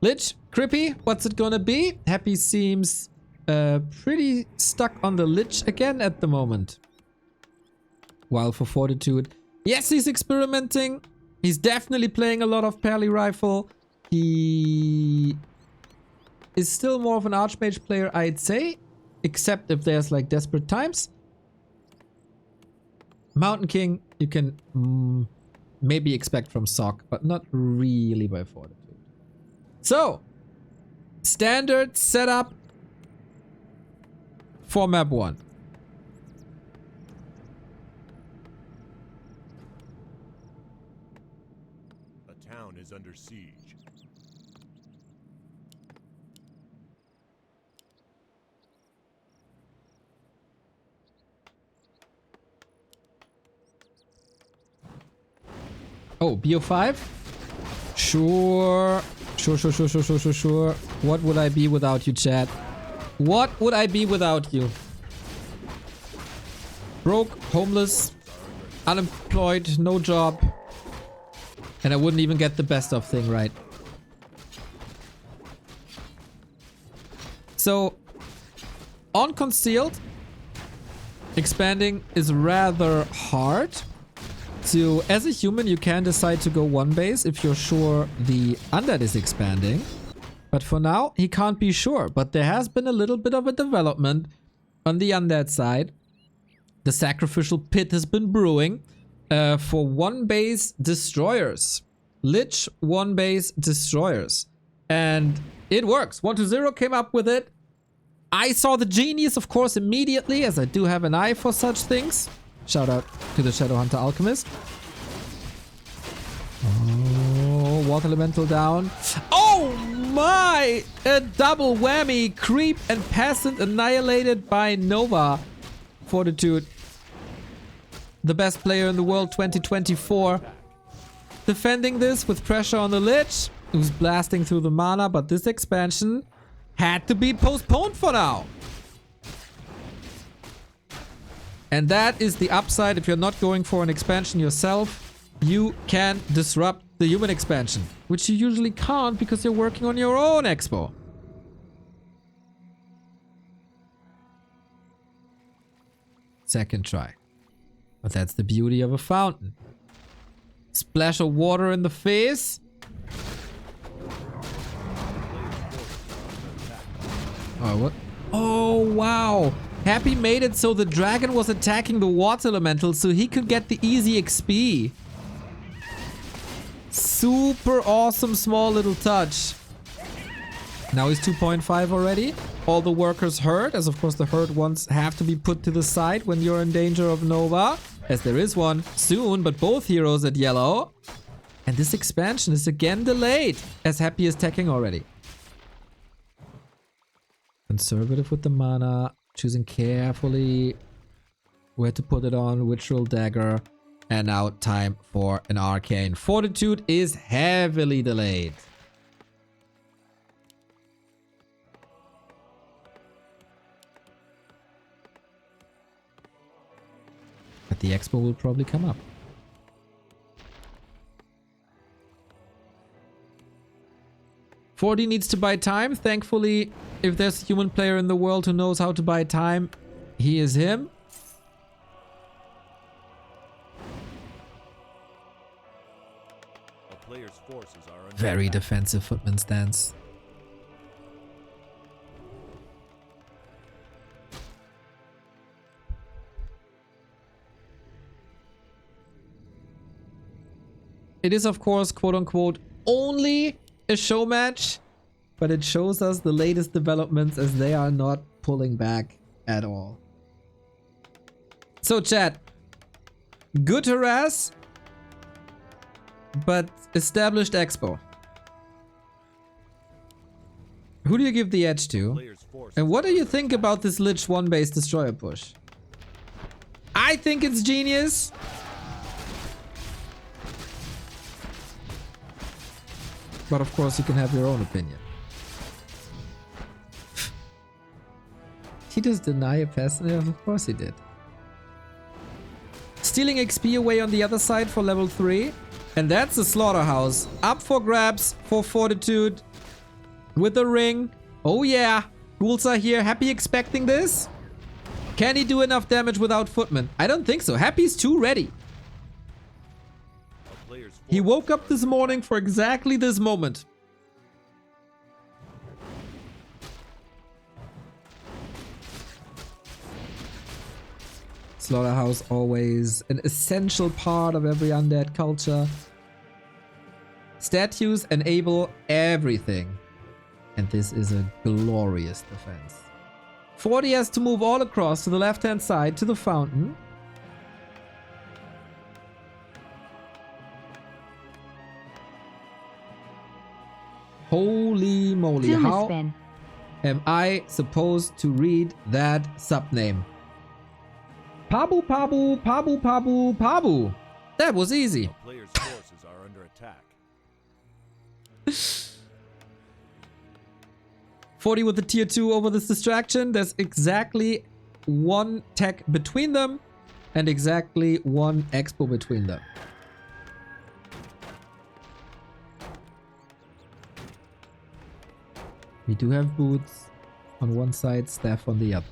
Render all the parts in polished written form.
Lich, Crippy, what's it gonna be? Happy seems pretty stuck on the Lich again at the moment. While for Fortitude, yes, he's experimenting. He's definitely playing a lot of Pally Rifle. He is still more of an Archmage player, I'd say. Except if there's like desperate times. Mountain King, you can maybe expect from Sock, but not really by Fortitude. So, standard setup for map 1. A town is under siege. Oh, BO5? Sure. Sure. What would I be without you, chat? What would I be without you? Broke, homeless, unemployed, no job. And I wouldn't even get the best of thing right. So, on concealed, expanding is rather hard. So, as a human, you can decide to go one base if you're sure the Undead is expanding. But for now, he can't be sure. But there has been a little bit of a development on the Undead side. The Sacrificial Pit has been brewing for one base destroyers. Lich one base destroyers. And it works. 120 came up with it. I saw the genius, of course, immediately, as I do have an eye for such things. Shout out to the Shadowhunter Alchemist. Oh, Water Elemental down. Oh my! A double whammy. Creep and Peasant annihilated by Nova. Fortitude. The best player in the world 2024. Defending this with pressure on the Lich. Who's blasting through the mana, but this expansion had to be postponed for now. And that is the upside. If you're not going for an expansion yourself, you can disrupt the human expansion, which you usually can't because you're working on your own expo. Second try. But that's the beauty of a fountain. Splash of water in the face. Oh, what? Oh, wow. Happy made it so the dragon was attacking the water elemental so he could get the easy XP. Super awesome small little touch. Now he's 2.5 already. All the workers hurt, as of course the hurt ones have to be put to the side when you're in danger of Nova. As there is one soon, but both heroes at yellow. And this expansion is again delayed, as Happy is attacking already. Conservative with the mana. Choosing carefully where to put it on, which roll dagger. And now time for an arcane. Fortitude is heavily delayed. But the expo will probably come up. Forty needs to buy time. Thankfully, if there's a human player in the world who knows how to buy time, he is him. A player's forces are Very defensive footman stance. It is, of course, quote-unquote, only a show match, but it shows us the latest developments as they are not pulling back at all. So, chat, good harass, but established expo. Who do you give the edge to? And what do you think about this Lich 1-base destroyer push? I think it's genius. But of course you can have your own opinion. He just deny a peasant? Of course he did. Stealing XP away on the other side for level 3. And that's the slaughterhouse. Up for grabs for Fortitude. with the ring. Oh yeah. Ghouls are here. Happy expecting this? Can he do enough damage without Footman? I don't think so. Happy's too ready. He woke up this morning for exactly this moment. Slaughterhouse always an essential part of every undead culture. Statues enable everything. And this is a glorious defense. 40 has to move all across to the left-hand side to the fountain. Holy moly, how am I supposed to read that subname? Pabu Pabu Pabu Pabu Pabu. That was easy. The player's forces are under attack. 40 with the tier 2 over this distraction. There's exactly one tech between them and exactly one expo between them. We do have boots on one side, staff on the other.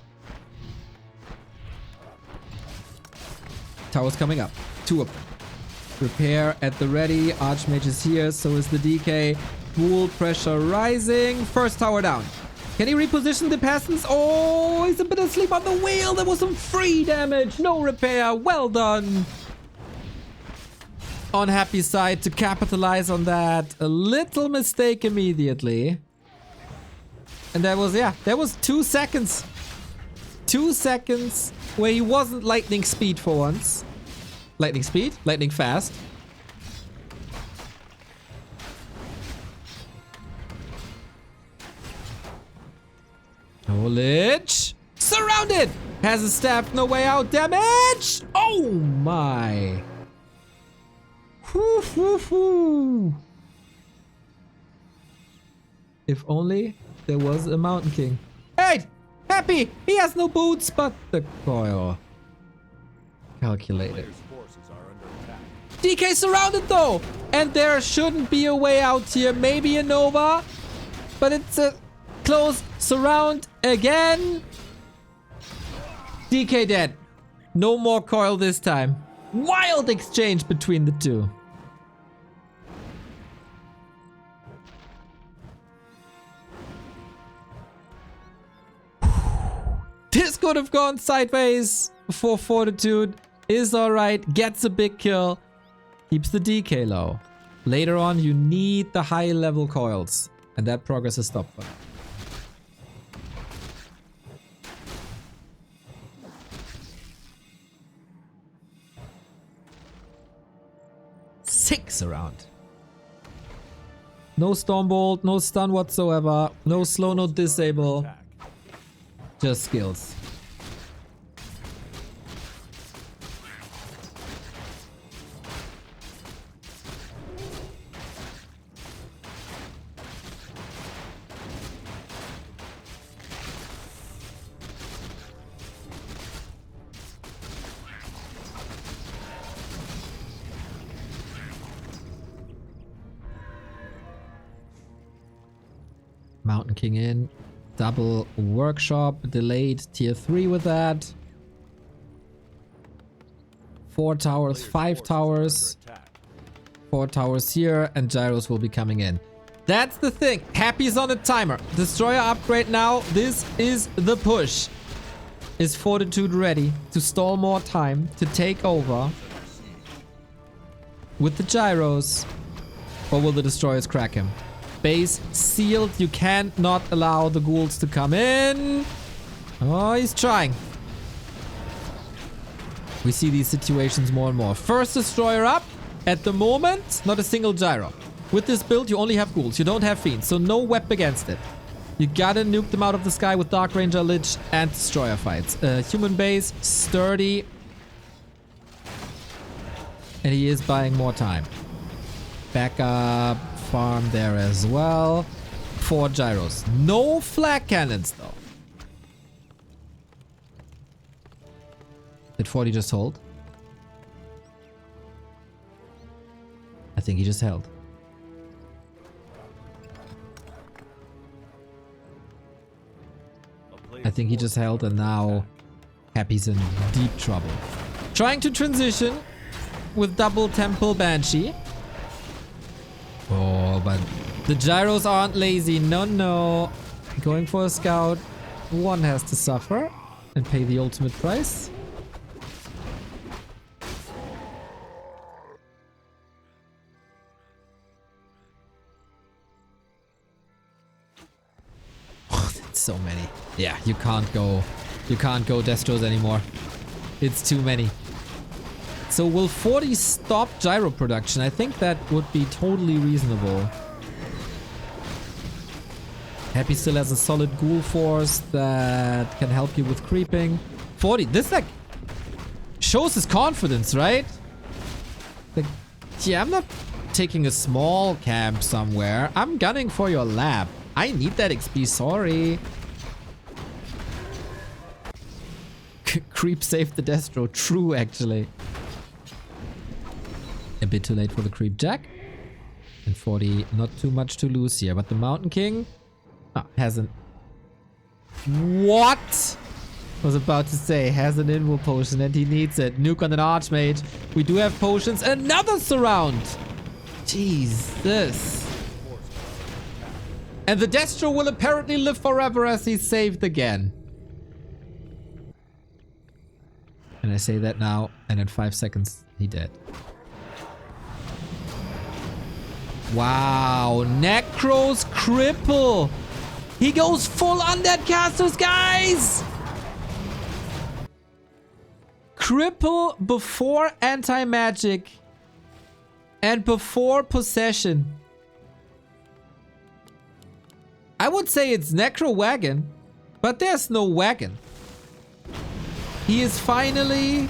Tower's coming up. 2 of them. Repair at the ready. Archmage is here, so is the DK. Ghoul pressure rising. First tower down. Can he reposition the peasants? Oh, he's a bit asleep on the wheel. There was some free damage. No repair. Well done. On Happy's side to capitalize on that. A little mistake immediately. And that was, yeah, that was 2 seconds. 2 seconds where he wasn't lightning speed for once. Lightning speed? Lightning fast. Knowledge. Surrounded! Has a staff, no way out. Damage! Oh my. Whoo, whoo, whoo. If only there was a Mountain King. Hey! Happy! He has no boots, but the coil. Calculated. DK surrounded though! And there shouldn't be a way out here. Maybe a Nova. But it's a close surround again. DK dead. No more coil this time. Wild exchange between the two. This could have gone sideways for Fortitude. Is alright. Gets a big kill. Keeps the DK low. Later on, you need the high level coils. And that progress is stopped. 6 around. No Stormbolt, no stun whatsoever. No slow, no disable. Just skills. Mountain King in. Double workshop. Delayed tier 3 with that. 4 towers, 5 towers. 4 towers here, and gyros will be coming in. That's the thing. Happy's on a timer. Destroyer upgrade now. This is the push. Is Fortitude ready to stall more time to take over with the gyros? Or will the destroyers crack him? Base sealed. You can't not allow the ghouls to come in. Oh, he's trying. We see these situations more and more. First destroyer up. At the moment, not a single gyro. With this build, you only have ghouls. You don't have fiends, so no web against it. You gotta nuke them out of the sky with Dark Ranger, Lich, and destroyer fights. Human base, sturdy. And he is buying more time. Backup farm there as well. 4 gyros. No flag cannons though. Did 40 just hold? I think he just held. I think he just held and now Happy's in deep trouble. Trying to transition with double Temple Banshee. Oh, but the gyros aren't lazy. No, no. Going for a scout. One has to suffer and pay the ultimate price. Oh, that's so many. Yeah, you can't go Destros anymore. It's too many. So will 40 stop gyro production? I think that would be totally reasonable. Happy still has a solid ghoul force that can help you with creeping. 40, this like shows his confidence, right? Like, yeah, I'm not taking a small camp somewhere. I'm gunning for your lab. I need that XP, sorry. Creep saved the Destro. True, actually. A bit too late for the Creep Jack. And 40, not too much to lose here. But the Mountain King hasn't... What? Was about to say, has an Invo potion and he needs it. Nuke on an Archmage. We do have potions. Another surround! Jesus. And the Destro will apparently live forever as he's saved again. And I say that now, and in 5 seconds, he dead. Wow, Necros cripple. He goes full undead casters, guys. Cripple before anti-magic and before possession. I would say it's Necro Wagon, but there's no wagon. He is finally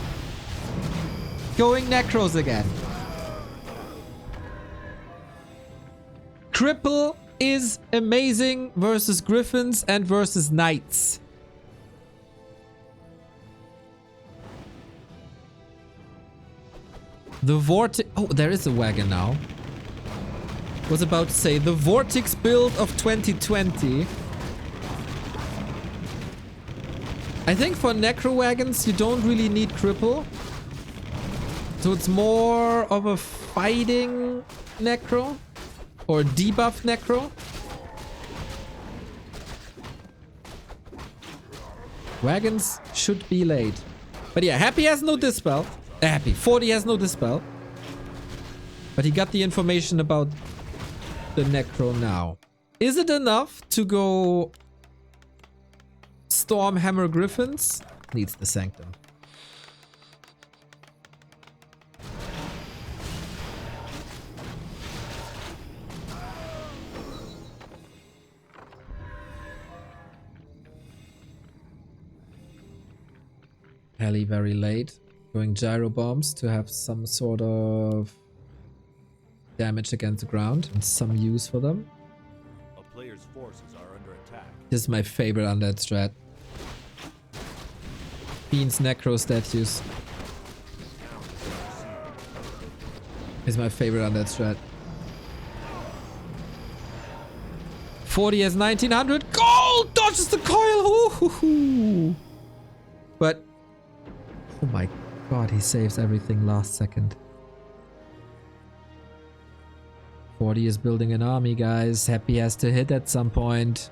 going Necros again. Cripple is amazing versus Gryphons and versus Knights. The Vortex... Oh, there is a wagon now. Was about to say, the Vortex build of 2020. I think for Necro Wagons, you don't really need Cripple. So it's more of a fighting Necro. Or debuff Necro. Wagons should be late. But yeah, Happy has no Dispel. Happy. 40 has no Dispel. But he got the information about the Necro now. Is it enough to go Stormhammer Gryphons? Needs the Sanctum. Heli very late. Going gyro bombs to have some sort of damage against the ground and some use for them. A player's forces are under attack. This is my favorite undead strat. Fiend's Necro statues is my favorite undead strat. 40 has 1900 gold! Dodges the coil! Ooh. But oh my god, he saves everything last second. 40 is building an army, guys. Happy has to hit at some point.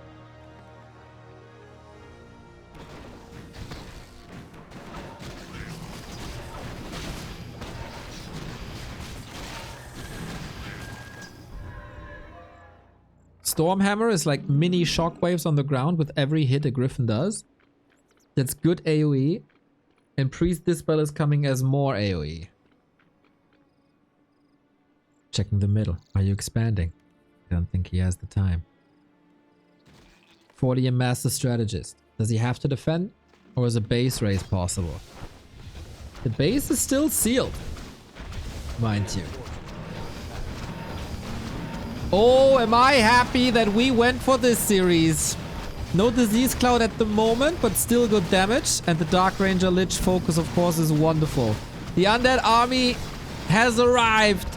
Stormhammer is like mini shockwaves on the ground with every hit a Gryphon does. That's good AoE. And Priest Dispel is coming as more AoE. Checking the middle. Are you expanding? I don't think he has the time. 40 a Master Strategist. Does he have to defend? Or is a base raise possible? The base is still sealed. Mind you. Oh, am I happy that we went for this series. No Disease Cloud at the moment, but still good damage. And the Dark Ranger Lich focus, of course, is wonderful. The Undead Army has arrived.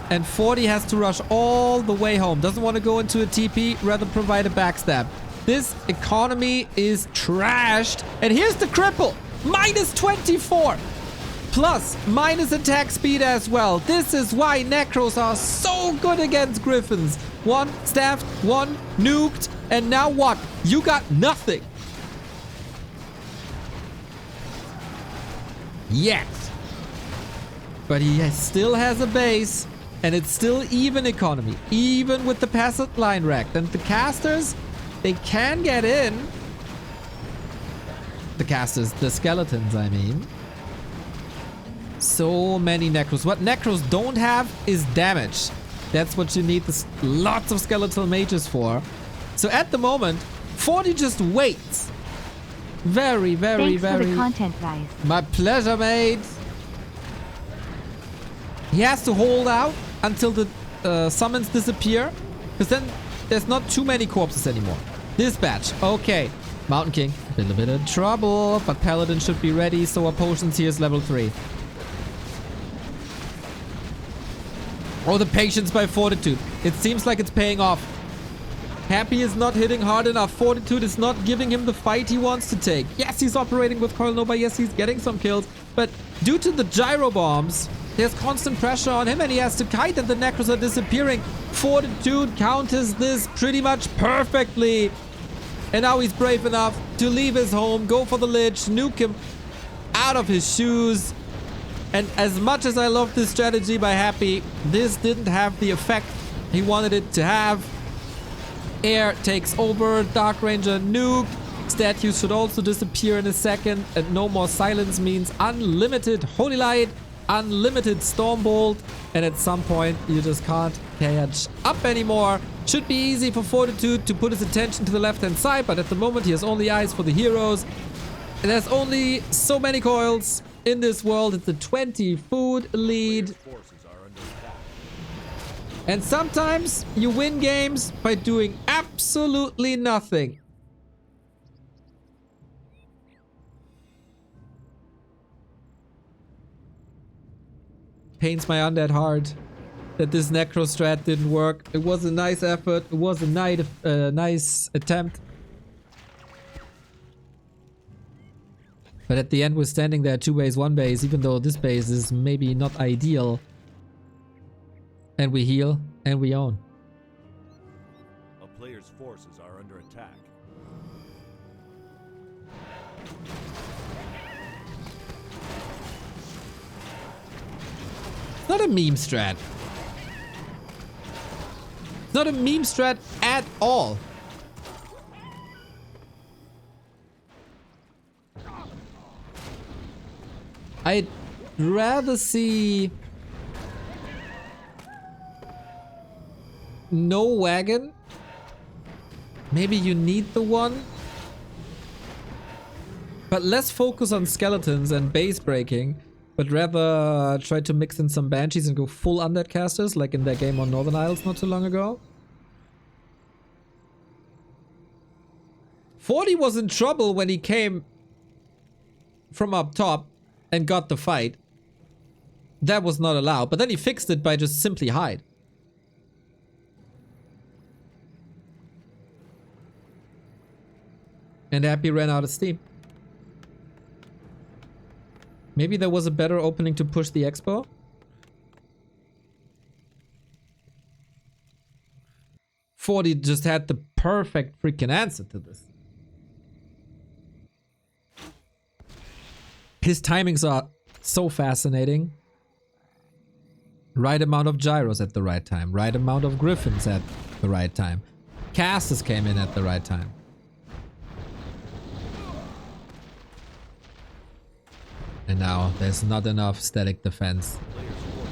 And 40 has to rush all the way home. Doesn't want to go into a TP, rather provide a backstab. This economy is trashed. And here's the cripple. Minus 24. Plus, minus attack speed as well. This is why Necros are so good against Gryphons. One staffed, one nuked, and now what? You got nothing. Yet. But he still has a base, and it's still even economy. Even with the passive line racked. And the casters, they can get in. The casters, the skeletons, I mean. So many Necros. What Necros don't have is damage. That's what you need lots of skeletal mages for. So at the moment, 40 just waits. Very, very, Thanks very... for the content, guys. My pleasure, mate. He has to hold out until the summons disappear. Because then there's not too many corpses anymore. Dispatch. Okay. Mountain King. A little bit of trouble. But Paladin should be ready. So our potions here is level 3. Oh, the patience by Fortitude. It seems like it's paying off. Happy is not hitting hard enough. Fortitude is not giving him the fight he wants to take. Yes, he's operating with Coil Nova. Yes, he's getting some kills. But due to the gyro bombs, there's constant pressure on him and he has to kite and the Necros are disappearing. Fortitude counters this pretty much perfectly. And now he's brave enough to leave his home, go for the Lich, nuke him out of his shoes. And as much as I love this strategy by Happy, this didn't have the effect he wanted it to have. Air takes over, Dark Ranger nuke. Statues should also disappear in a second. And no more silence means unlimited Holy Light, unlimited Stormbolt. And at some point, you just can't catch up anymore. Should be easy for Fortitude to put his attention to the left-hand side, but at the moment he has only eyes for the heroes. And there's only so many coils in this world. It's a 20 food lead. And sometimes you win games by doing absolutely nothing. Pains my undead heart that this Necro strat didn't work. It was a nice effort. It was a nice attempt. But at the end, we're standing there 2 base, 1 base, even though this base is maybe not ideal. And we heal, and we own. A player's forces are under attack. It's not a meme strat. It's not a meme strat at all. I'd rather see no wagon. Maybe you need the one. But less focus on skeletons and base breaking. But rather try to mix in some banshees and go full undead casters like in their game on Northern Isles not too long ago. 40 was in trouble when he came from up top and got the fight. That was not allowed. But then he fixed it by just simply hide. And Happy ran out of steam. Maybe there was a better opening to push the expo? Forty just had the perfect freaking answer to this. His timings are so fascinating. Right amount of gyros at the right time. Right amount of Gryphons at the right time. Casters came in at the right time. And now there's not enough static defense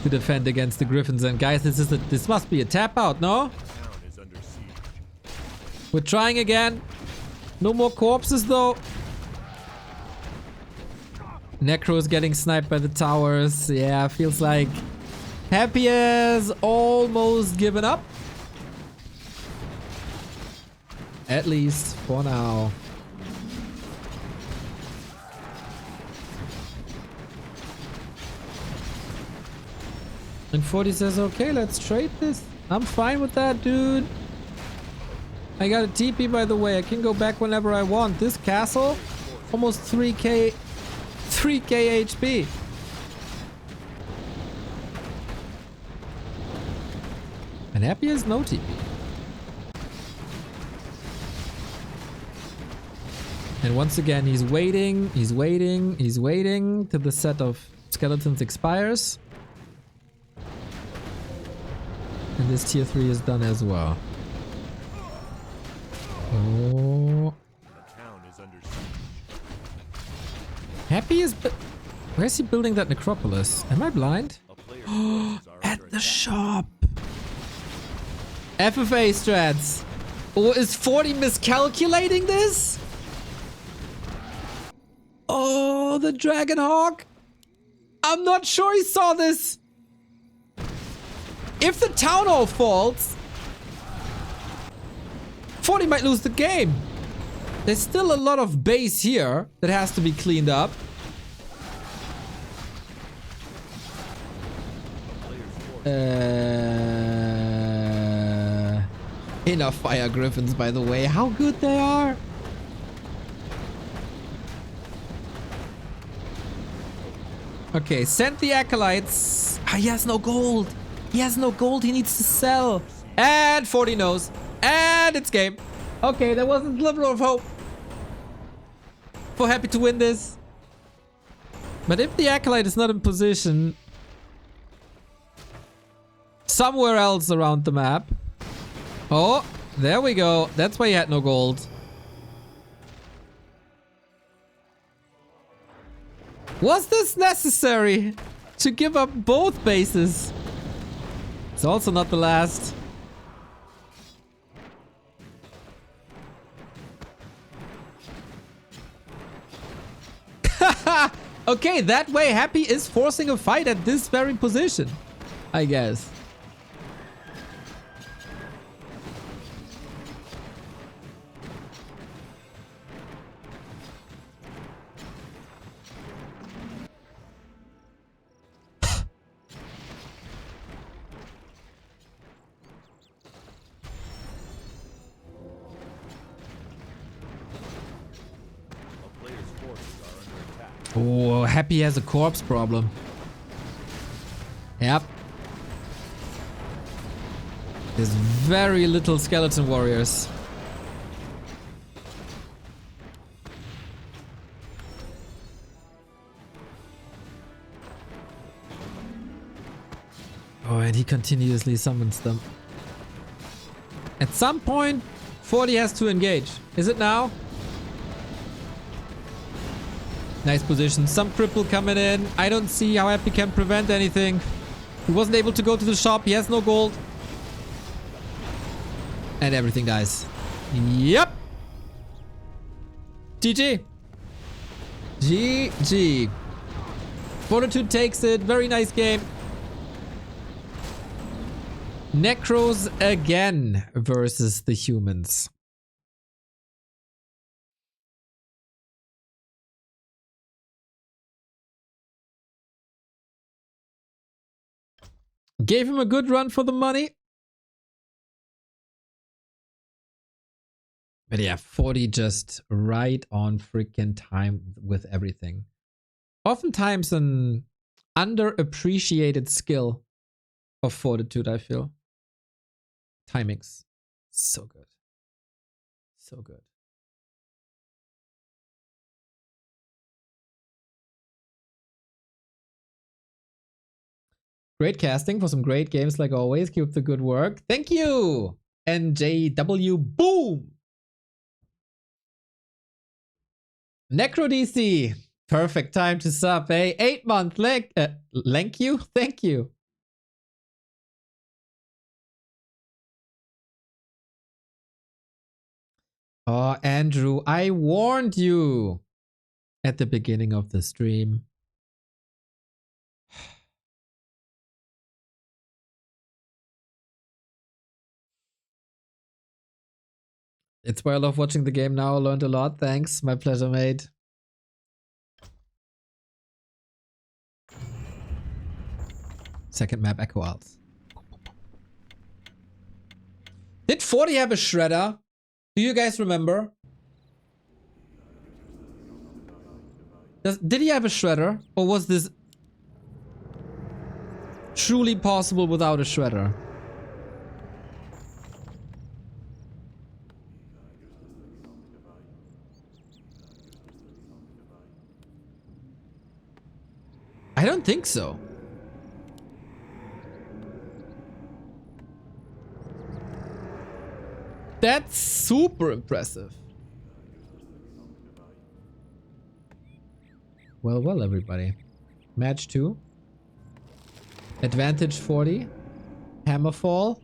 to defend against the Gryphons. And guys, this must be a tap out, no? We're trying again. No more corpses though. Necro is getting sniped by the towers. Yeah, feels like Happy has almost given up. At least for now. And 40 says, okay, let's trade this. I'm fine with that, dude. I got a TP, by the way. I can go back whenever I want. This castle, almost 3k HP. And Happy has no TP. And once again, he's waiting till the set of skeletons expires. And this tier 3 is done as well. Oh. The town is under siege. Happy is... Where's he building that necropolis? Am I blind? A player's forces are At under the attack. shop. FFA strats. Or is 40 miscalculating this? Oh, the Dragonhawk. I'm not sure he saw this. If the town hall falls, 40 might lose the game. There's still a lot of base here that has to be cleaned up. Enough fire Gryphons, by the way. How good they are. Okay, send the acolytes. Ah, he has no gold. He has no gold. He needs to sell. And 40 knows. And it's game. Okay, there was a sliver of hope. For Happy to win this. But if the acolyte is not in position somewhere else around the map. Oh, there we go. That's why he had no gold. Was this necessary to give up both bases? It's also not the last. Okay, that way Happy is forcing a fight at this very position, I guess. Oh, Happy has a corpse problem. Yep. There's very little skeleton warriors. Oh, and he continuously summons them. At some point, 40 has to engage. Is it now? Nice position. Some cripple coming in. I don't see how Happy can prevent anything. He wasn't able to go to the shop. He has no gold. And everything dies. Yep. GG. GG. Fortitude takes it. Very nice game. Necros again versus the humans. Gave him a good run for the money. But yeah, 40 just right on freaking time with everything. Oftentimes an underappreciated skill of Fortitude, I feel. Timings. So good. So good. Great casting for some great games like always. Keep up the good work. Thank you! NJW. Boom! Necro DC. Perfect time to sub, eh? 8-month thank you? Thank you. Oh, Andrew, I warned you at the beginning of the stream. It's why I love watching the game now. I learned a lot. Thanks. My pleasure, mate. Second map, Echo Isles. Did 40 have a shredder? Do you guys remember? Did he have a shredder? Or was this truly possible without a shredder? I don't think so. That's super impressive. Well, well, everybody. Match 2. Advantage 40. Hammerfall.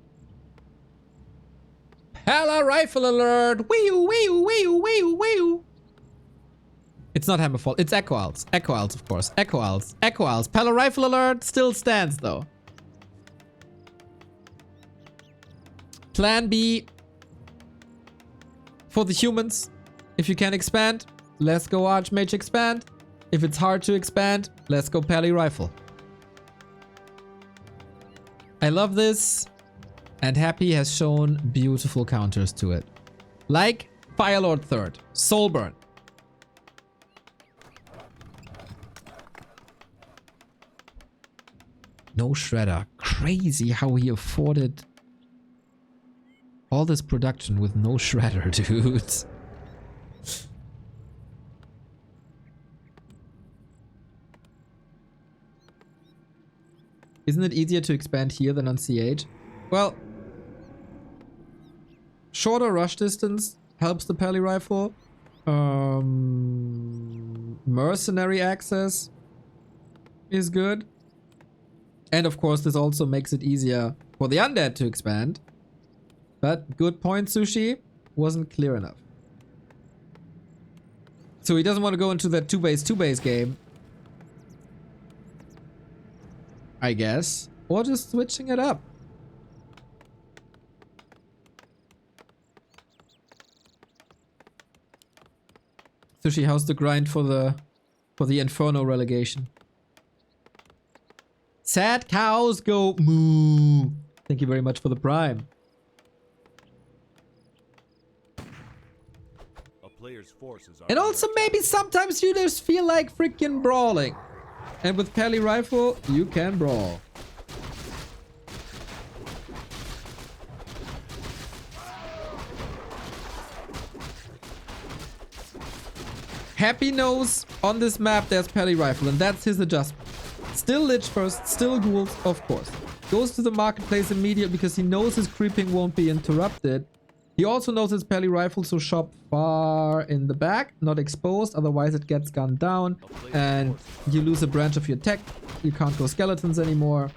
Pala rifle alert! Wee-oo, wee-oo, wee-oo, wee-oo, wee-oo. It's not Hammerfall, it's Echo Owls. Echo Owls, of course. Echo Owls. Echo Owls. Pala rifle alert still stands, though. Plan B for the humans. If you can expand, let's go Archmage expand. If it's hard to expand, let's go Pally Rifle. I love this. And Happy has shown beautiful counters to it. Like Firelord 3rd, Soulburn. No Shredder. Crazy how he afforded all this production with no Shredder, dude. Isn't it easier to expand here than on CH? Well, shorter rush distance helps the Pally Rifle. Mercenary access is good. And of course, this also makes it easier for the Undead to expand. But good point, Sushi. Wasn't clear enough. So he doesn't want to go into that 2-base game. I guess. Or just switching it up. Sushi, how's the grind for the Inferno relegation? Sad cows go moo. Thank you very much for the prime. A player's forces are And also maybe sometimes you just feel like freaking brawling. And with Pally Rifle, you can brawl. Happy knows on this map there's Pally Rifle, and that's his adjustment. Still Lich first, still Ghouls, of course. Goes to the marketplace immediately because he knows his creeping won't be interrupted. He also knows it's Pally Rifle, so shop far in the back, not exposed, otherwise it gets gunned down and you lose a branch of your tech. You can't go Skeletons anymore.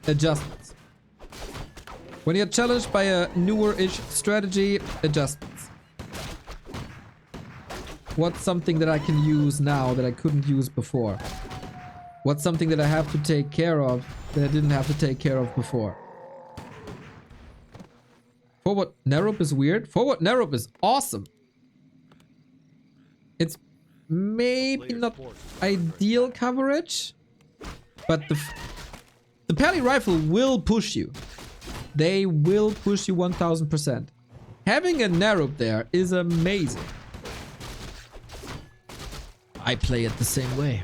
Adjustments. When you're challenged by a newer-ish strategy, adjustments. What's something that I can use now that I couldn't use before? What's something that I have to take care of that I didn't have to take care of before? Forward Nerup is weird. Forward Nerup is awesome. It's maybe not ideal coverage, but the Pally Rifle will push you. They will push you 1000%. Having a Nerup there is amazing. I play it the same way.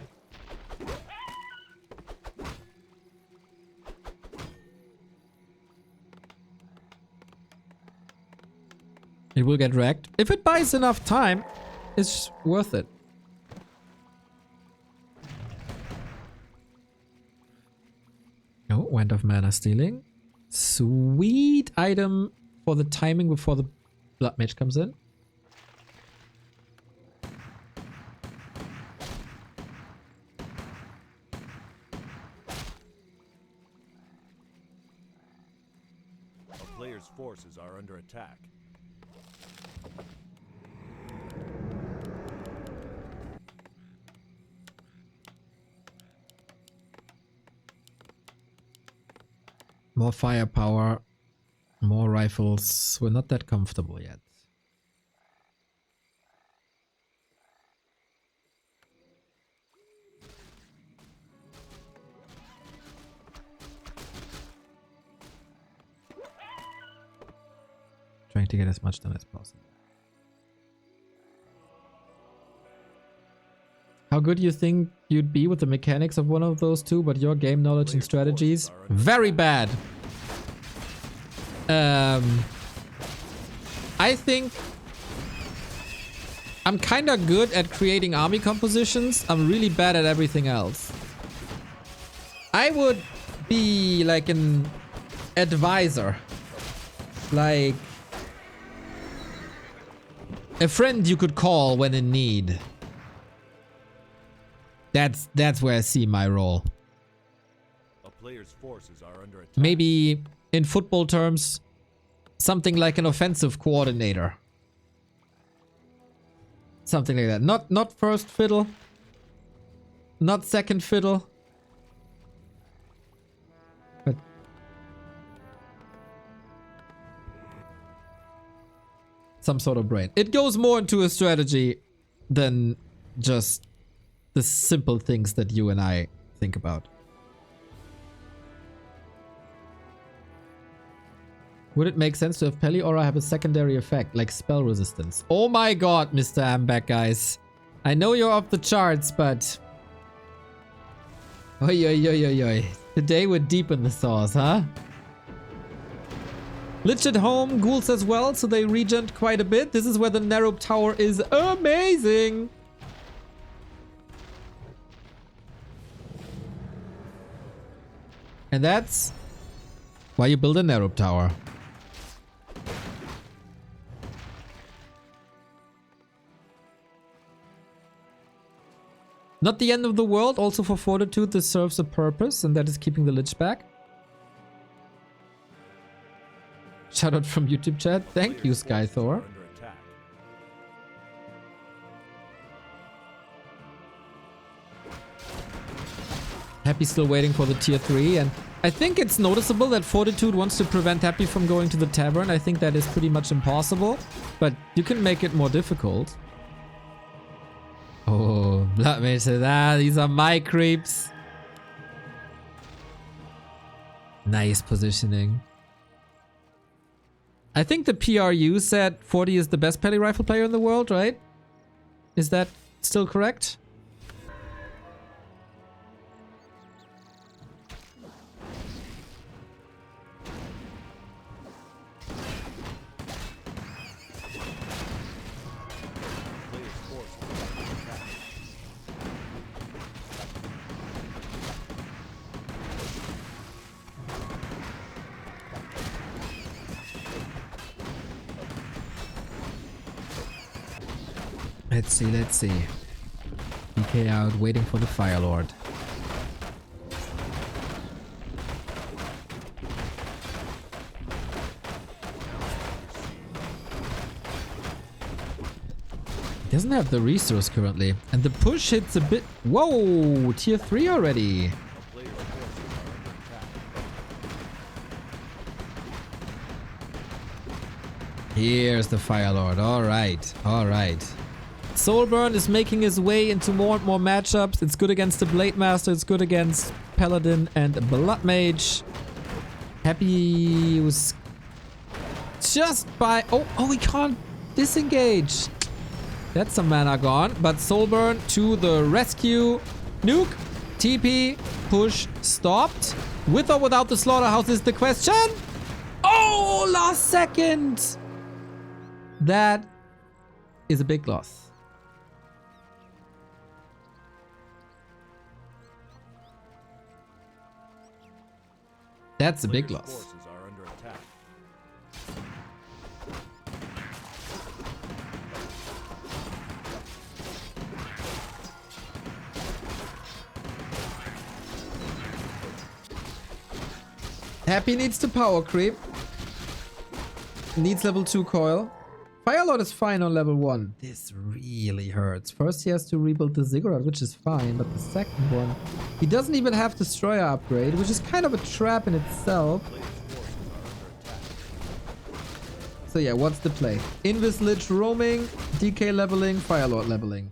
It will get wrecked. If it buys enough time, it's worth it. Oh, Wand of Mana stealing. Sweet item for the timing before the Blood Mage comes in. A player's forces are under attack. More firepower, more rifles. We're not that comfortable yet. Trying to get as much done as possible. How good do you think you'd be with the mechanics of one of those two, but your game knowledge and strategies? Very bad. I think I'm kind of good at creating army compositions. I'm really bad at everything else. I would be like an advisor. Like a friend you could call when in need. That's where I see my role. A player's forces are under attack. Maybe in football terms, something like an offensive coordinator. Something like that. Not first fiddle. Not second fiddle. But some sort of brain. It goes more into a strategy than just the simple things that you and I think about. Would it make sense to have Peli-Aura have a secondary effect, like spell resistance? Oh my god, Mr. Ambeck, guys. I know you're off the charts, but... Oi, oi, oi, oi, oi. Today we're deep in the sauce, huh? Lich at home, ghouls as well, so they regen quite a bit. This is where the narrow tower is amazing! And that's why you build a narrow tower. Not the end of the world. Also for Fortitude, this serves a purpose, and that is keeping the Lich back. Shout out from YouTube chat. Thank you, Skythor. Happy still waiting for the tier 3, and I think it's noticeable that Fortitude wants to prevent Happy from going to the tavern. I think that is pretty much impossible, but you can make it more difficult. Oh, Blood Mage says, these are my creeps. Nice positioning. I think the PRU said 40 is the best Peli Rifle player in the world, right? Is that still correct? Let's see. DK out, waiting for the Fire Lord. He doesn't have the resource currently. And the push hits a bit... Whoa! Tier 3 already. Here's the Fire Lord. Alright, alright. Soulburn is making his way into more and more matchups. It's good against the Blade Master. It's good against Paladin and Blood Mage. Happy was just by... Oh, he can't disengage. That's some mana gone. But Soulburn to the rescue. Nuke. TP. Push. Stopped. With or without the Slaughterhouse is the question. Oh, last second. That is a big loss. That's a big loss. Happy needs to power creep. Needs level 2 coil. Firelord is fine on level 1. This really hurts. First he has to rebuild the Ziggurat, which is fine, but the second one... He doesn't even have Destroyer upgrade, which is kind of a trap in itself. So yeah, what's the play? Invis Lich roaming, DK leveling, Firelord leveling.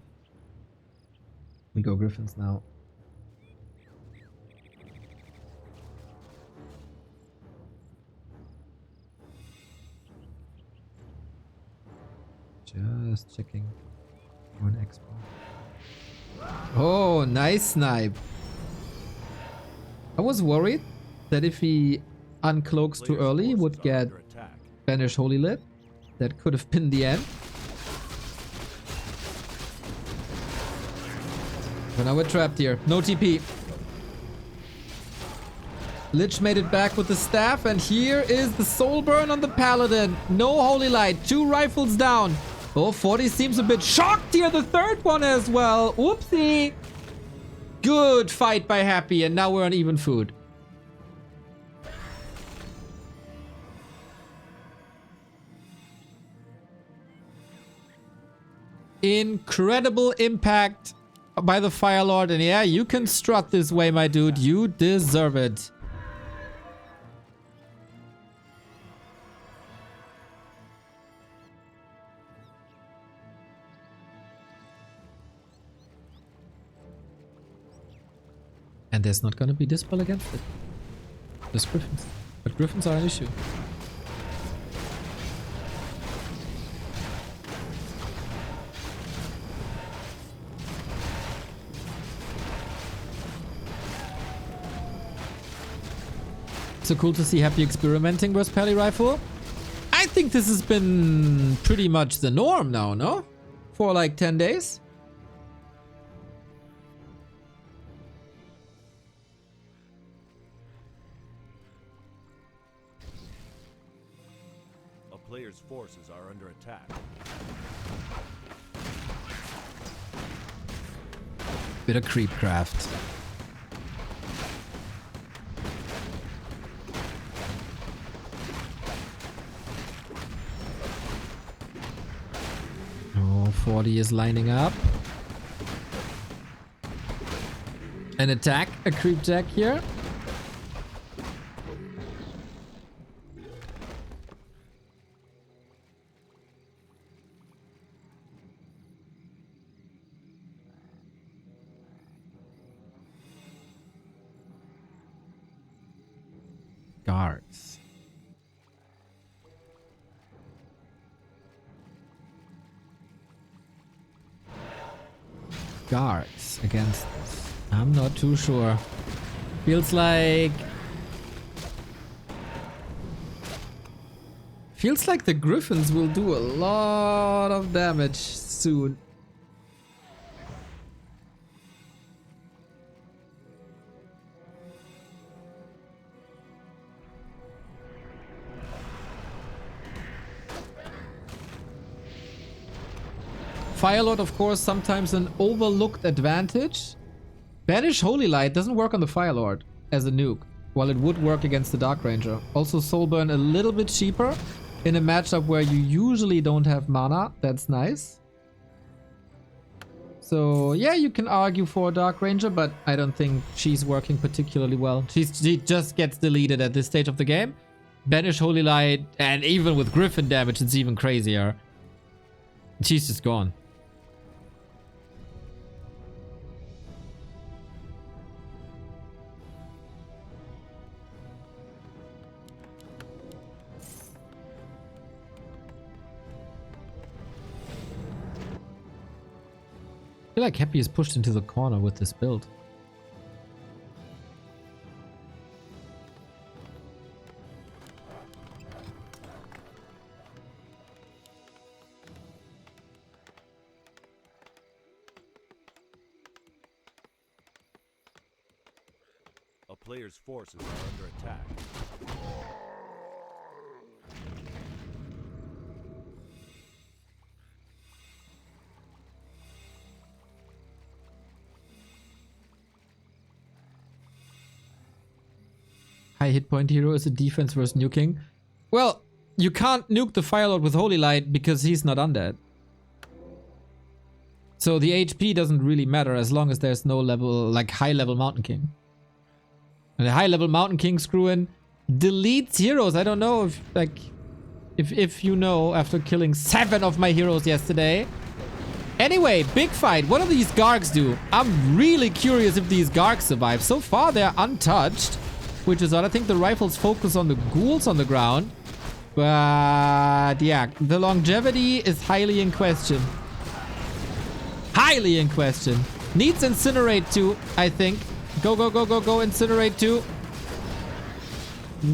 We go Gryphons now. Just checking for an export. Oh, nice snipe. I was worried that if he uncloaks too early, he would get Banish Holy Lit. That could have been the end. But now we're trapped here. No TP. Lich made it back with the staff, and here is the soul burn on the paladin. No holy light. 2 rifles down. Oh, 40 seems a bit shocked here. The third one as well. Oopsie. Good fight by Happy, and now we're on even food. Incredible impact by the Fire Lord, and yeah, you can strut this way, my dude. You deserve it. And there's not gonna be dispel against it. There's Gryphons. But Gryphons are an issue. So cool to see Happy experimenting with Pally Rifle. I think this has been pretty much the norm now, no? For like 10 days. A player's forces are under attack. Bit of creepcraft. Oh, 40 is lining up. An attack, a creep jack here. Guards. Guards against... I'm not too sure. Feels like the Gryphons will do a lot of damage soon. Firelord, of course, sometimes an overlooked advantage. Banish Holy Light doesn't work on the Firelord as a nuke, while it would work against the Dark Ranger. Also, Soulburn a little bit cheaper in a matchup where you usually don't have mana. That's nice. So, yeah, you can argue for a Dark Ranger, but I don't think she's working particularly well. She just gets deleted at this stage of the game. Banish Holy Light, and even with Gryphon damage, it's even crazier. She's just gone. I feel like Happy is pushed into the corner with this build. A player's forces are under attack. High hit point hero is a defense versus nuking. Well, you can't nuke the Firelord with Holy Light because he's not undead. So the HP doesn't really matter as long as there's no level, like high level Mountain King. And the high level Mountain King screw in deletes heroes. I don't know if like if you know after killing 7 of my heroes yesterday. Anyway, big fight. What do these Gargs do? I'm really curious if these Gargs survive. So far they're untouched, which is odd. I think the rifles focus on the ghouls on the ground. But yeah, the longevity is highly in question. Highly in question. Needs Incinerate too, I think. Go, go, go, go, go. Incinerate too.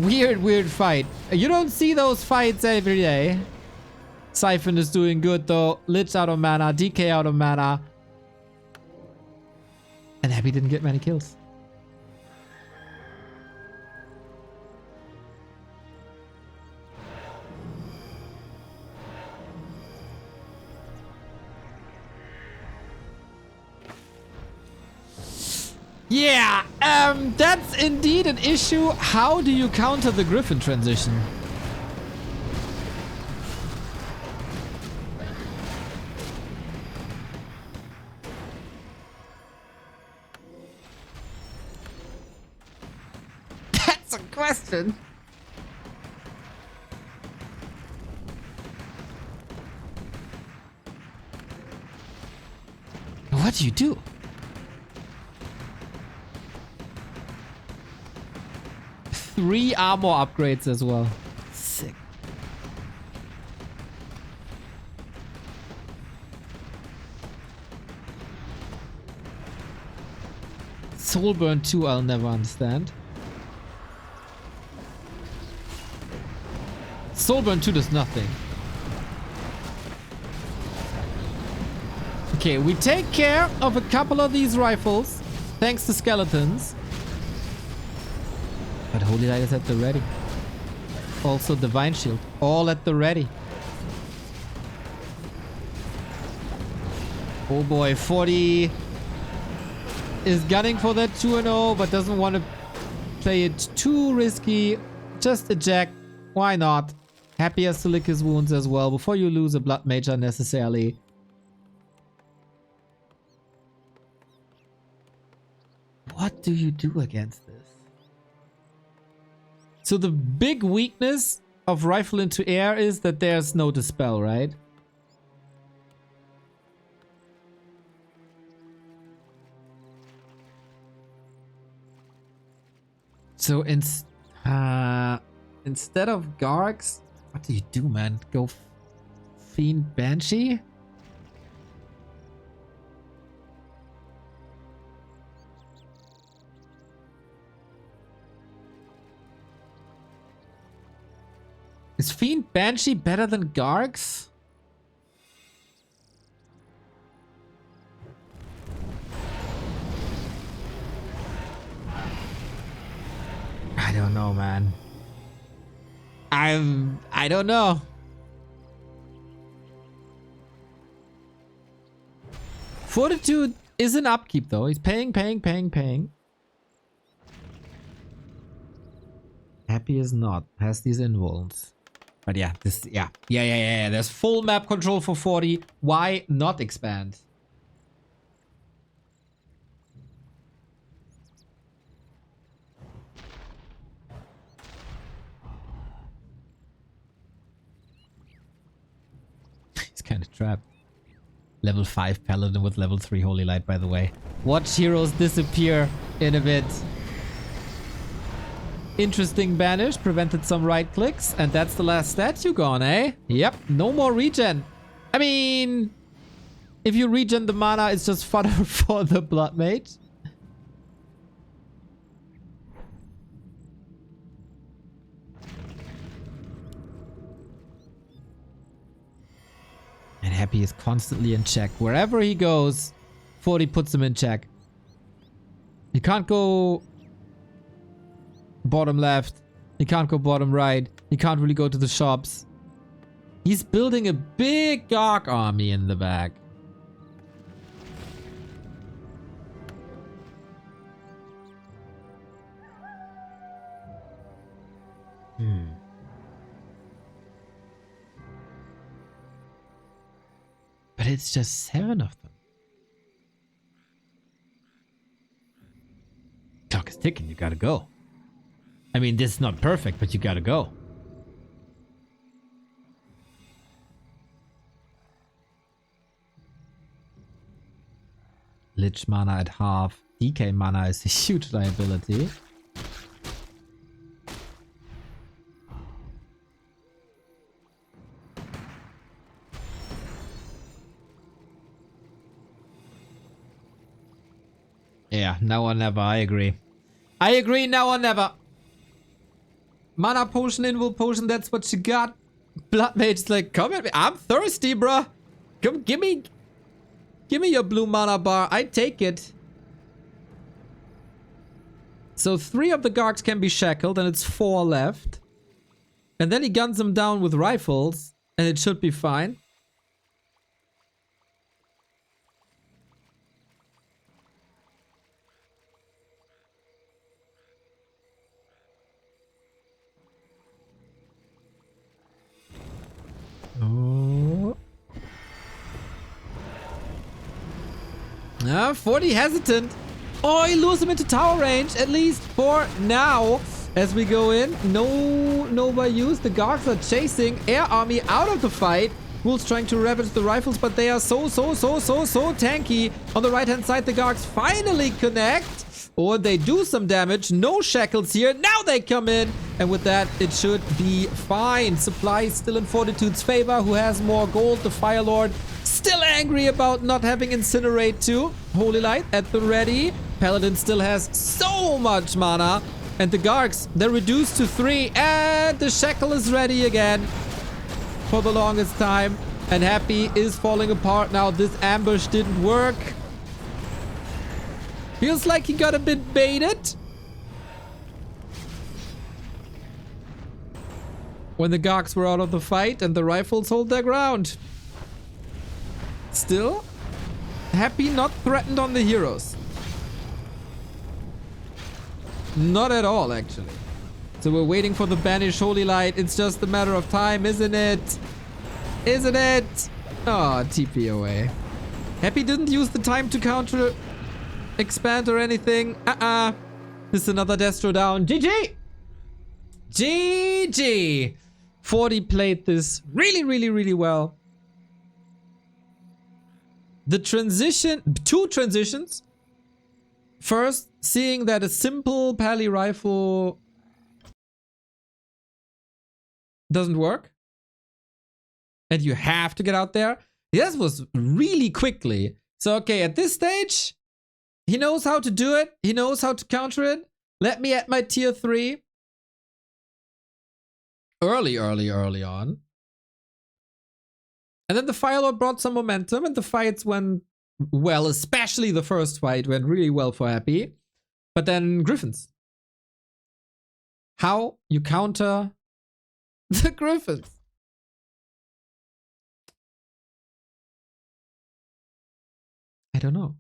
Weird, weird fight. You don't see those fights every day. Siphon is doing good though. Lich out of mana. DK out of mana. And Happy didn't get many kills. Yeah, that's indeed an issue. How do you counter the Gryphon transition? That's a question. What do you do? Three armor upgrades as well. Sick. Soulburn 2 I'll never understand. Soulburn 2 does nothing. Okay, we take care of a couple of these rifles thanks to skeletons. But Holy Light is at the ready. Also Divine Shield. All at the ready. Oh boy, 40 is gunning for that 2-0, but doesn't want to play it too risky. Just eject. Why not? Happy has to lick his wounds as well before you lose a Blood Mage unnecessarily. What do you do against this? So the big weakness of Rifle into Air is that there's no Dispel, right? So instead of Gargs, what do you do, man? Go Fiend Banshee? Is Fiend Banshee better than Gargs? I don't know, man. I don't know. Fortitude is an upkeep though. He's paying. Happy is not. Has these invulns. But yeah, yeah. There's full map control for 40. Why not expand? He's kind of trapped. Level 5 Paladin with level 3 Holy Light, by the way. Watch heroes disappear in a bit. Interesting banish, prevented some right clicks, and that's the last statue gone, eh? Yep, no more regen. I mean, if you regen the mana, it's just fodder for the Blood Mage. And Happy is constantly in check. Wherever he goes, 40 puts him in check. He can't go bottom left. He can't go bottom right. He can't really go to the shops. He's building a big Garg army in the back. But it's just 7 of them. Clock is ticking. You gotta go. I mean, this is not perfect, but you gotta go. Lich mana at half. DK mana is a huge liability. Yeah, now or never. I agree. I agree, now or never. Mana potion, invul potion, that's what you got. Blood Mage's like, come at me. I'm thirsty, bruh. Come, give me your blue mana bar. I take it. So 3 of the Gargs can be shackled, and it's 4 left. And then he guns them down with rifles, and it should be fine. Oh. 40 hesitant. Oh, he lures him into tower range, at least for now. As we go in, no by use. The Gargs are chasing Air Army out of the fight. Wolves trying to ravage the rifles, but they are so tanky. On the right-hand side, the Gargs finally connect. Or they do some damage. No shackles here. Now they come in. And with that, it should be fine. Supply still in Fortitude's favor. Who has more gold? The Fire Lord still angry about not having Incinerate too. Holy Light at the ready. Paladin still has so much mana. And the Gargs, they're reduced to 3. And the Shackle is ready again. For the longest time. And Happy is falling apart now. This ambush didn't work. Feels like he got a bit baited. When the Gargs were out of the fight and the rifles hold their ground. Still, Happy not threatened on the heroes. Not at all, actually. So we're waiting for the Banish Holy Light. It's just a matter of time, isn't it? Isn't it? Oh, TP away. Happy didn't use the time to counter expand or anything. This is another Destro down. GG! GG! 40 played this really well. The transition, 2 transitions. First, seeing that a simple pally rifle doesn't work. And you have to get out there. This was really quickly. So, okay, at this stage, he knows how to do it. He knows how to counter it. Let me at my tier 3. Early on. And then the Fire Lord brought some momentum and the fights went well, especially the first fight went really well for Happy. But then Gryphons. How you counter the Gryphons? I don't know.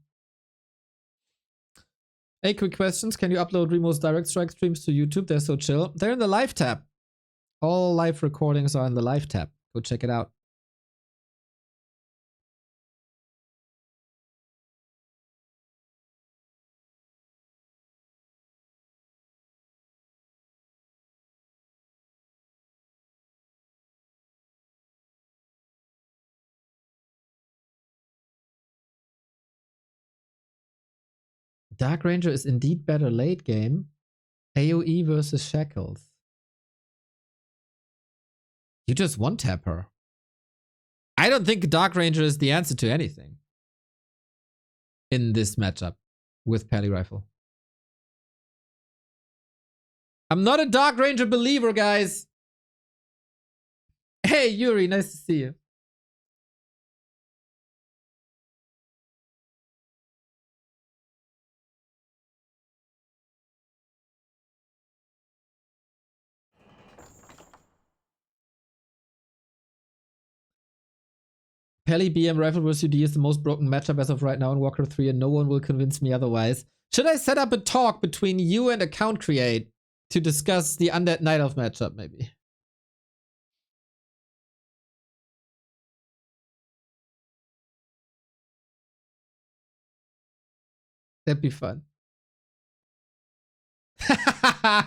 Hey, quick questions. Can you upload Remo's Direct Strike streams to YouTube? They're so chill. They're in the live tab. All live recordings are in the live tab. Go check it out. Dark Ranger is indeed better late game. AoE versus Shackles. You just one-tap her. I don't think Dark Ranger is the answer to anything in this matchup with Pally Rifle. I'm not a Dark Ranger believer, guys. Hey, Yuri, nice to see you. Pally BM Rifle vs UD is the most broken matchup as of right now in Warcraft 3 and no one will convince me otherwise. Should I set up a talk between you and Account Create to discuss the Undead Night Elf matchup, maybe? That'd be fun.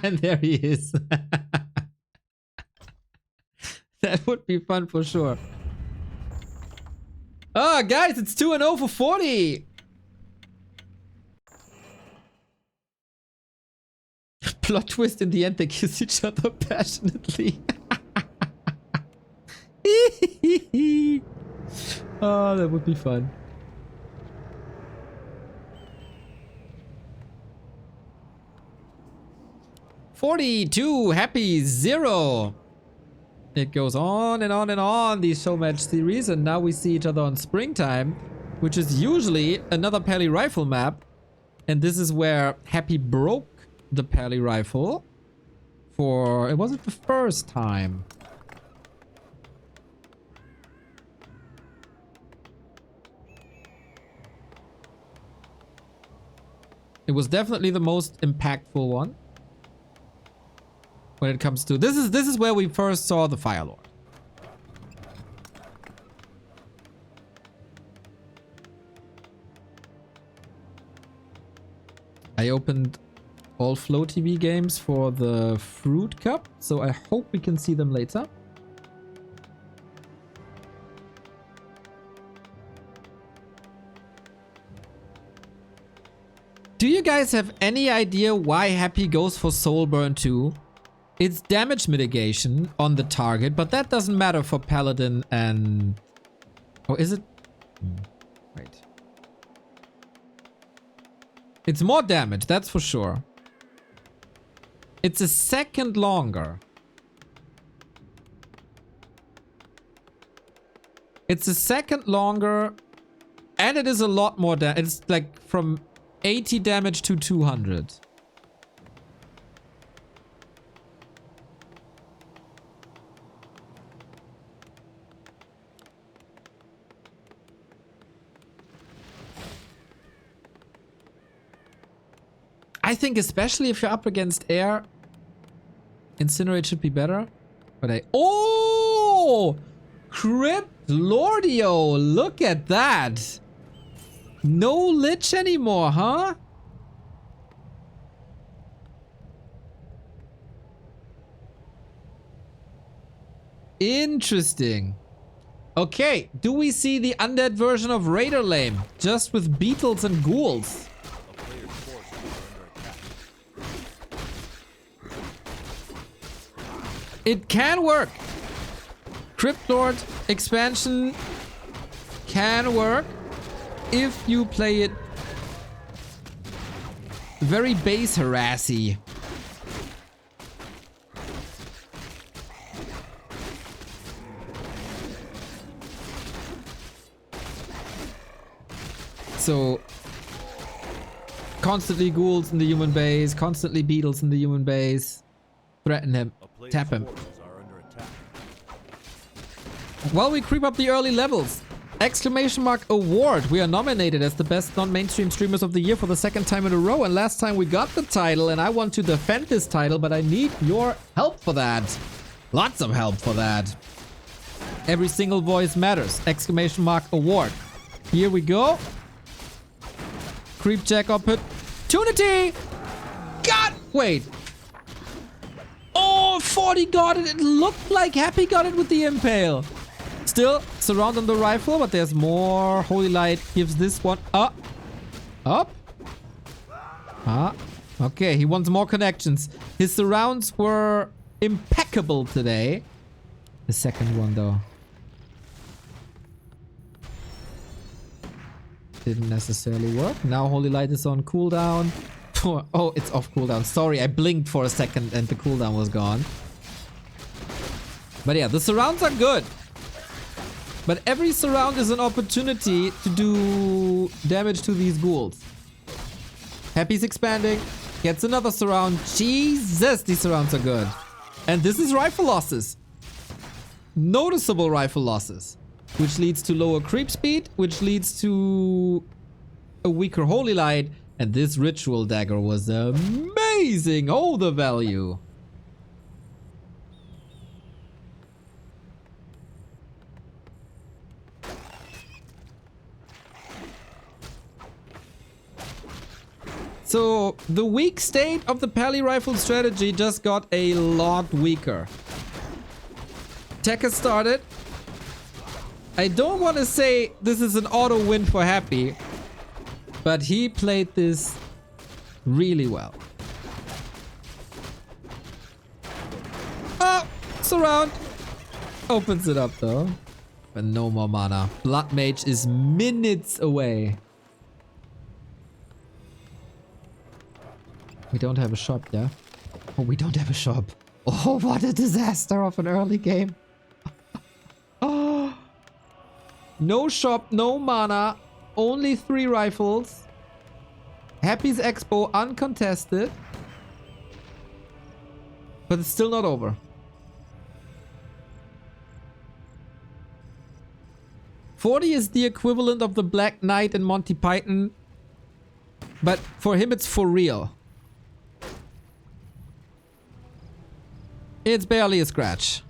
And there he is. That would be fun for sure. Oh, guys, it's 2-0 for 40. Plot twist in the end, they kiss each other passionately. Oh, that would be fun. 42, happy 0. It goes on and on and on, these show match series, and now we see each other on Springtime, which is usually another Pally Rifle map. And this is where Happy broke the Pally Rifle for, it wasn't the first time. It was definitely the most impactful one. When it comes to this is where we first saw the Fire Lord. I opened all Flow TV games for the Fruit Cup, so I hope we can see them later. Do you guys have any idea why Happy goes for Soulburn 2? It's damage mitigation on the target, but that doesn't matter for Paladin and... Oh, is it? Wait. It's more damage, that's for sure. It's a second longer. It's a second longer, and it is a lot more damage. It's like from 80 damage to 200. I think especially if you're up against air, Incinerate should be better. But oh! Crypt Lordio! Look at that! No Lich anymore, huh? Interesting. Okay, do we see the undead version of Raider Lame? Just with beetles and ghouls. It can work. Crypt Lord expansion can work if you play it very base harassy. So constantly ghouls in the human base, constantly beetles in the human base. Threaten him. Tap him. While we creep up the early levels. Exclamation mark award. We are nominated as the best non-mainstream streamers of the year for the second time in a row. And last time we got the title, and I want to defend this title, but I need your help for that. Lots of help for that. Every single voice matters. Exclamation mark award. Here we go. Creep check opportunity. God, wait. Oh, 40 got it. It looked like Happy got it with the impale. Still, surround on the rifle, but there's more. Holy Light gives this one up. Up. Ah. Okay, he wants more connections. His surrounds were impeccable today. The second one, though. Didn't necessarily work. Now Holy Light is on cooldown. Oh, it's off cooldown. Sorry, I blinked for a second and the cooldown was gone. But yeah, the surrounds are good. But every surround is an opportunity to do damage to these ghouls. Happy's expanding. Gets another surround. Jesus, these surrounds are good. And this is rifle losses. Noticeable rifle losses. Which leads to lower creep speed. Which leads to a weaker Holy Light. And this ritual dagger was amazing. Oh, the value. So, the weak state of the Pally Rifle strategy just got a lot weaker. Tech has started. I don't want to say this is an auto win for Happy, but he played this really well. Oh, surround. Opens it up though. But no more mana. Blood Mage is minutes away. We don't have a shop, yeah? Oh, we don't have a shop. Oh, what a disaster of an early game. Oh. No shop, no mana, only 3 rifles. Happy's Expo uncontested. But it's still not over. $40 is the equivalent of the Black Knight in Monty Python. But for him it's for real. It's barely a scratch.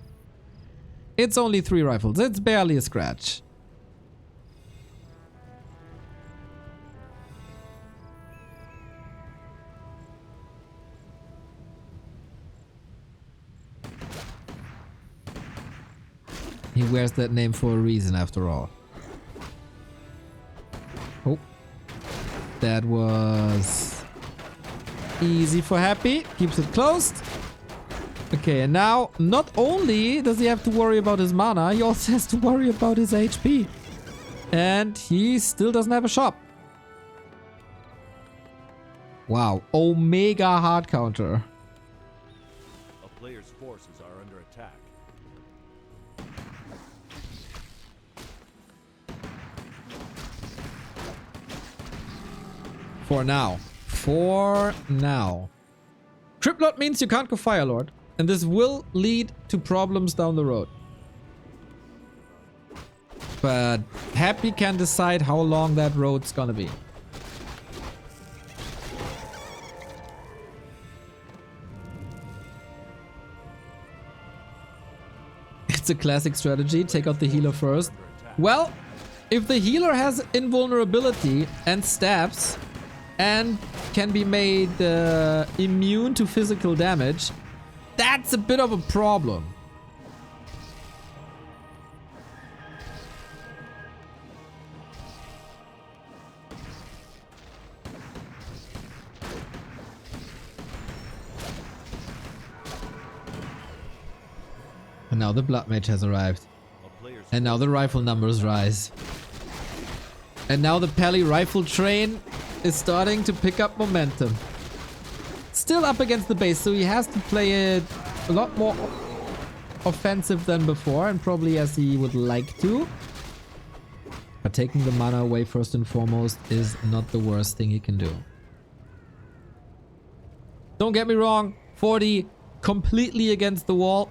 It's only 3 rifles. It's barely a scratch. He wears that name for a reason after all. Oh. That was easy for Happy. Keeps it closed. Okay, and now not only does he have to worry about his mana, he also has to worry about his HP. And he still doesn't have a shop. Wow, Omega hard counter. A player's forces are under attack. For now. For now. Crypt Lord means you can't go Fire Lord. And this will lead to problems down the road. But Happy can decide how long that road's gonna be. It's a classic strategy. Take out the healer first. Well, if the healer has invulnerability and stabs and can be made immune to physical damage, that's a bit of a problem. And now the Blood Mage has arrived. And now the rifle numbers rise. And now the Pally rifle train is starting to pick up momentum. Still up against the base, so he has to play it a lot more offensive than before, and probably as he would like to. But taking the mana away first and foremost is not the worst thing he can do. Don't get me wrong, 40 completely against the wall.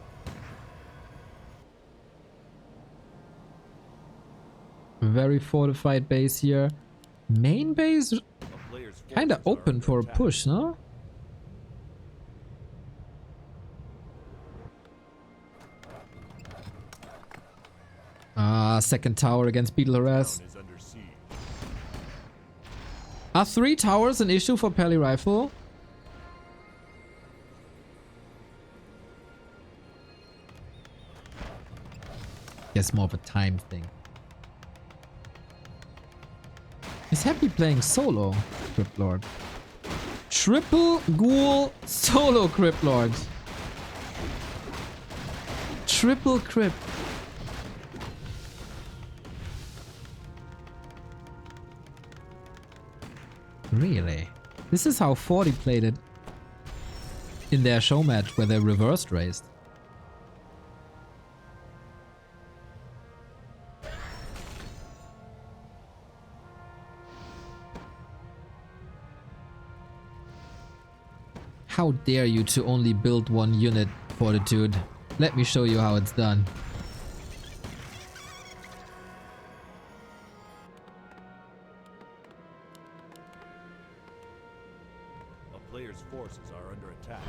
Very fortified base here. Main base kinda open for a push, no? Second tower against Beetle Harass. Are 3 towers an issue for Pally Rifle? Guess more of a time thing. Is Happy playing solo, Crypt Lord? Triple Ghoul solo Crypt Lord. Triple Crypt. Really? This is how 40 played it in their show match where they reversed raced. How dare you to only build 1 unit, Fortitude. Let me show you how it's done. A player's forces are under attack.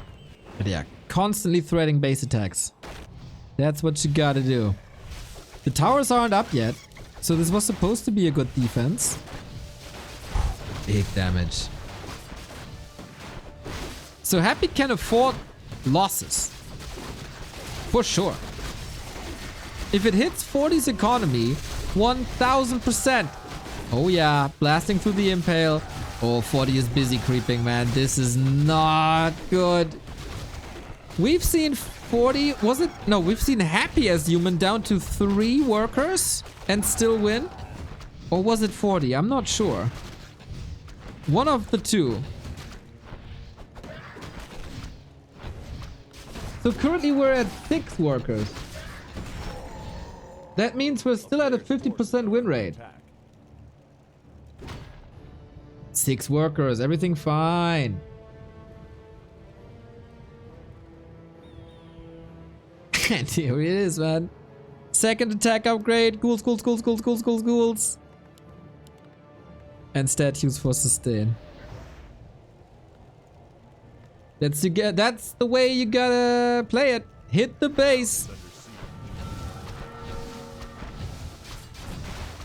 But yeah, constantly threading base attacks. That's what you gotta do. The towers aren't up yet, so this was supposed to be a good defense. Big damage. So Happy can afford losses. For sure. If it hits 40's economy, 1000%. Oh yeah, blasting through the impale. Oh, 40 is busy creeping, man. This is not good. We've seen 40, was it? No, we've seen Happy as human down to 3 workers and still win. Or was it 40? I'm not sure. One of the two. So currently we're at 6 workers. That means we're still at a 50% win rate. 6 workers, everything fine. And here it is, man. Second attack upgrade. Ghouls, ghouls, ghouls, ghouls, ghouls, ghouls, ghouls. And statues for sustain. That's the way you gotta play it. Hit the base.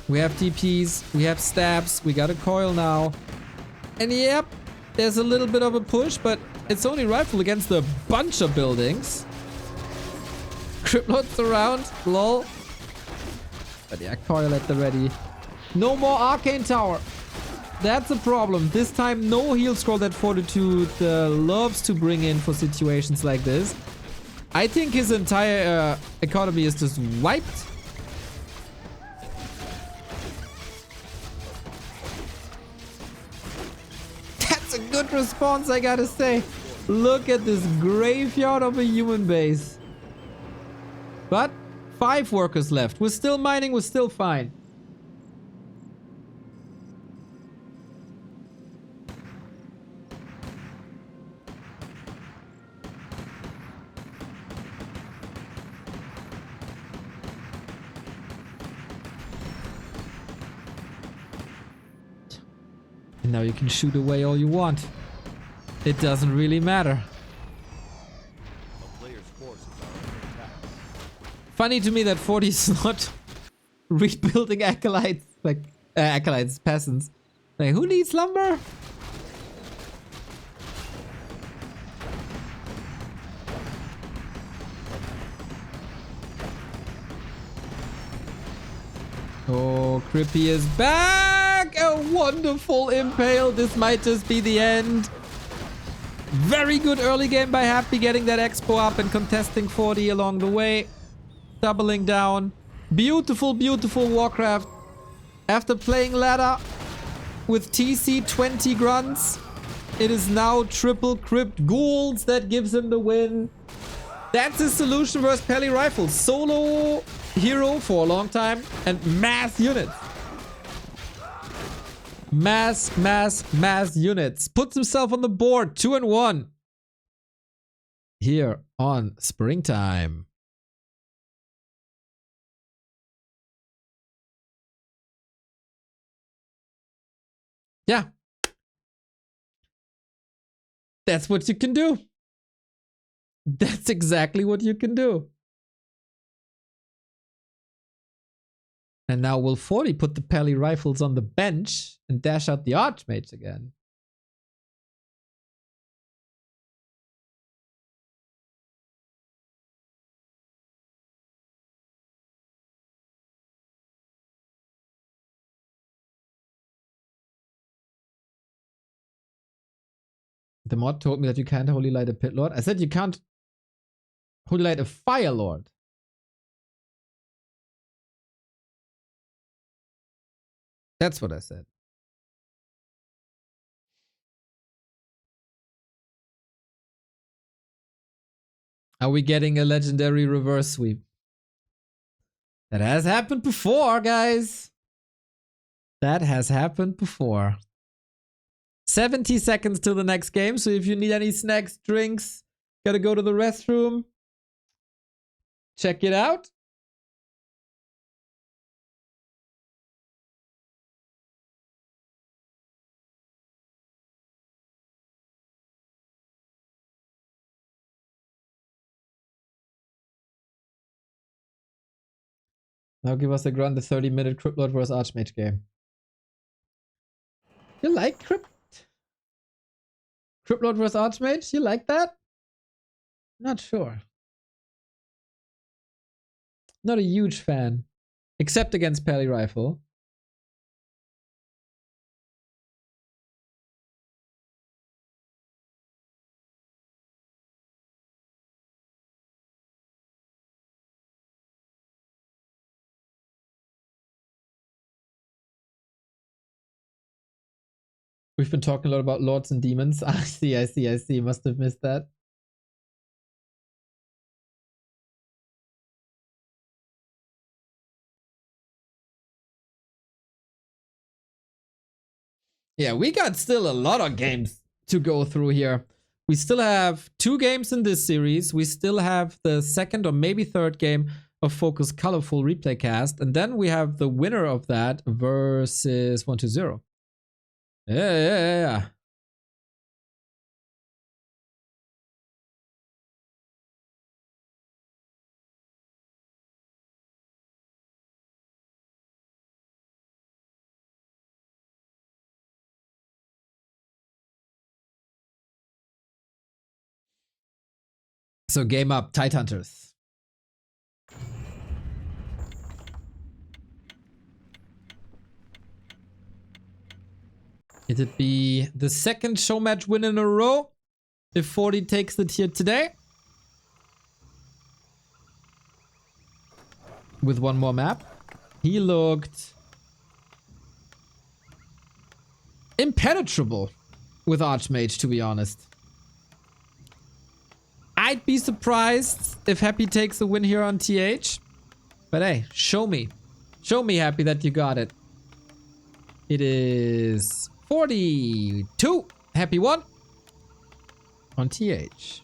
We have TPs, we have stabs, we got a coil now. And yep, there's a little bit of a push, but it's only rifle against a bunch of buildings. Crypt Lord's around, lol. But yeah, coil at the ready. No more arcane tower. That's a problem. This time no heal scroll that Fortitude loves to bring in for situations like this. I think his entire economy is just wiped. That's a good response, I gotta say. Look at this graveyard of a human base. But 5 workers left. We're still mining, we're still fine. And now you can shoot away all you want. It doesn't really matter. Funny to me that 40 is not rebuilding acolytes, like acolytes, peasants. Like, who needs lumber? Oh, Crippy is back! A wonderful impale. This might just be the end. Very good early game by Happy, getting that expo up and contesting 40 along the way. Doubling down. Beautiful, beautiful Warcraft. After playing ladder with TC 20 grunts, it is now triple crypt ghouls that gives him the win. That's his solution versus Peli Rifles. Solo hero for a long time and mass units. Mass units. Puts himself on the board. 2-1. Here on Springtime. Yeah. That's what you can do. That's exactly what you can do. And now will 40 put the Peli Rifles on the bench and dash out the Archmage again? The mod told me that you can't Holy Light a Pit Lord. I said you can't Holy Light a Fire Lord. That's what I said. Are we getting a legendary reverse sweep? That has happened before, guys. That has happened before. 70 seconds till the next game, so if you need any snacks, drinks, gotta go to the restroom, check it out. Now give us a grunt, the 30-minute Crypt Lord vs Archmage game. You like Crypt Lord vs Archmage? You like that? Not sure. Not a huge fan. Except against Peli Rifle. We've been talking a lot about lords and demons. I see. Must have missed that. Yeah, we got still a lot of games to go through here. We still have 2 games in this series. We still have the second or maybe third game of Focus Colorful Replay Cast. And then we have the winner of that versus 120. Yeah. So game up, Tidehunters. It'd be the second show match win in a row if 40 takes it here today. With one more map. He looked impenetrable with Archmage, to be honest. I'd be surprised if Happy takes a win here on TH. But hey, show me. Show me, Happy, that you got it. It is 42. Happy won on TH.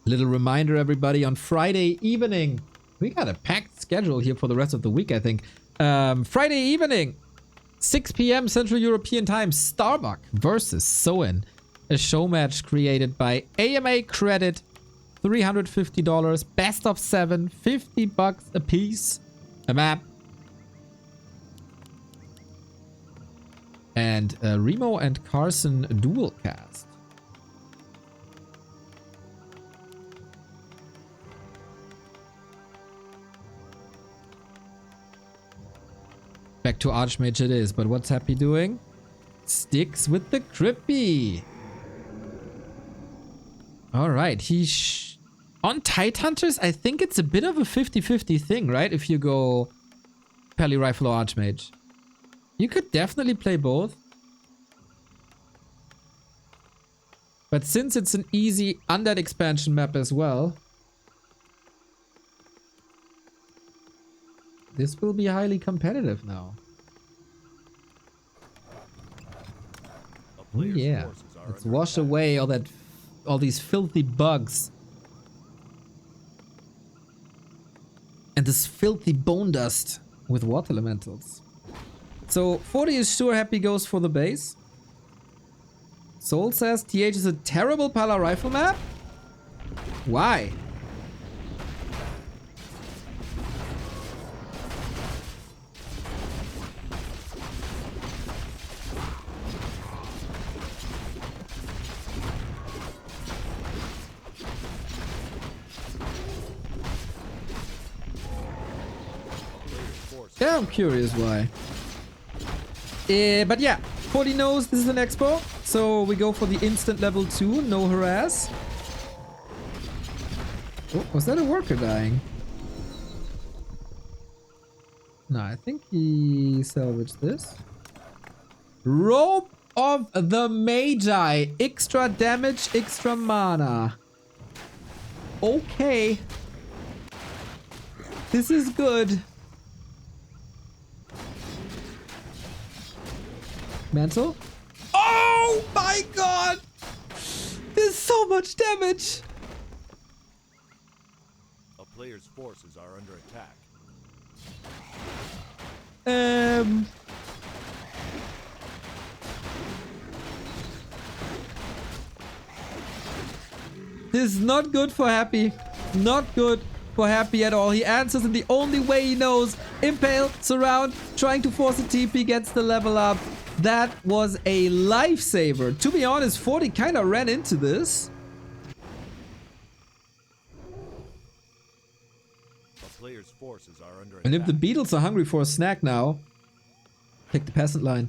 Little reminder, everybody, on Friday evening. We got a packed schedule here for the rest of the week, I think. Friday evening, 6 p.m. Central European Time, Starbuck versus Soen. A show match created by AMA Credit. $350. Best of 7. $50 a piece. A map. And Remo and Carson dual cast. Back to Archmage it is, but what's Happy doing? Sticks with the Crippy. Alright, on Tidehunters, I think it's a bit of a 50-50 thing, right? If you go Pally Rifle or Archmage. You could definitely play both. But since it's an easy Undead expansion map as well, this will be highly competitive now. Oh yeah, let's wash away all these filthy bugs. And this filthy bone dust with water elementals. So 40 is sure Happy goes for the base. Soul says TH is a terrible Pala rifle map? Why? Yeah, I'm curious why. But yeah, 40 knows this is an expo, so we go for the instant level 2, no harass. Oh, was that a worker dying? No, I think he salvaged this. Robe of the Magi. Extra damage, extra mana. Okay. This is good. Mantle? Oh my god! There's so much damage! A player's forces are under attack. This is not good for Happy. Not good for Happy at all. He answers in the only way he knows. Impale, surround, trying to force a TP, gets the level up. That was a lifesaver. To be honest, 40 kind of ran into this. A player's forces are under attack. And if the Beatles are hungry for a snack now, pick the peasant line.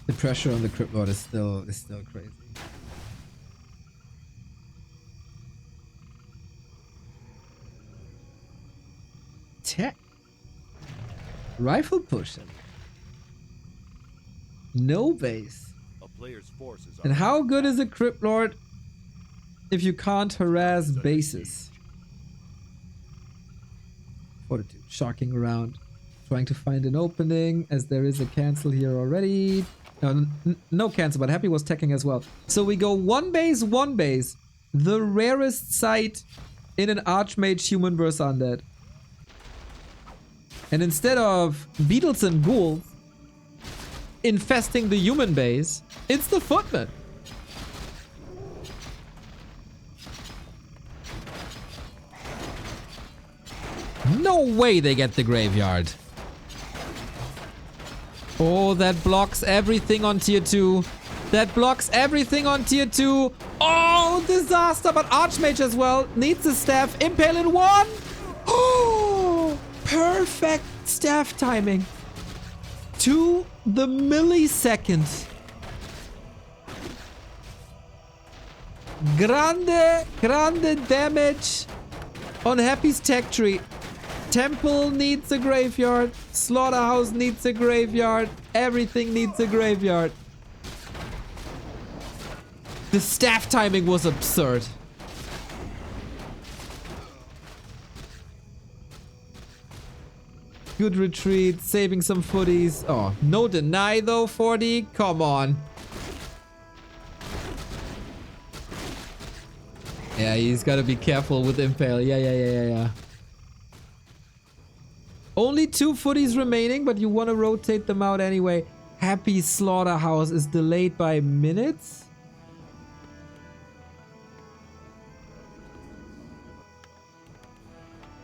The pressure on the Crypt Lord is still crazy. Tech. Rifle pushing. No base. A player's forces are And how good is a Crypt Lord if you can't harass bases? Fortitude. Shocking around. Trying to find an opening as there is a cancel here already. No, no cancel, but Happy was teching as well. So we go one base. The rarest sight in an Archmage human versus Undead. And instead of beetles and ghouls infesting the human base, it's the footmen. No way they get the graveyard. Oh, that blocks everything on tier 2. That blocks everything on tier 2. Oh, disaster. But Archmage as well. Needs the staff. Impale in 1. Oh, perfect staff timing. To the millisecond. Grande damage on Happy's tech tree. Temple needs a graveyard. Slaughterhouse needs a graveyard. Everything needs a graveyard. The staff timing was absurd. Good retreat. Saving some footies. Oh, no deny though, 40. Come on. Yeah, he's got to be careful with Impale. Yeah. Only 2 footies remaining, but you want to rotate them out anyway. Happy Slaughterhouse is delayed by minutes.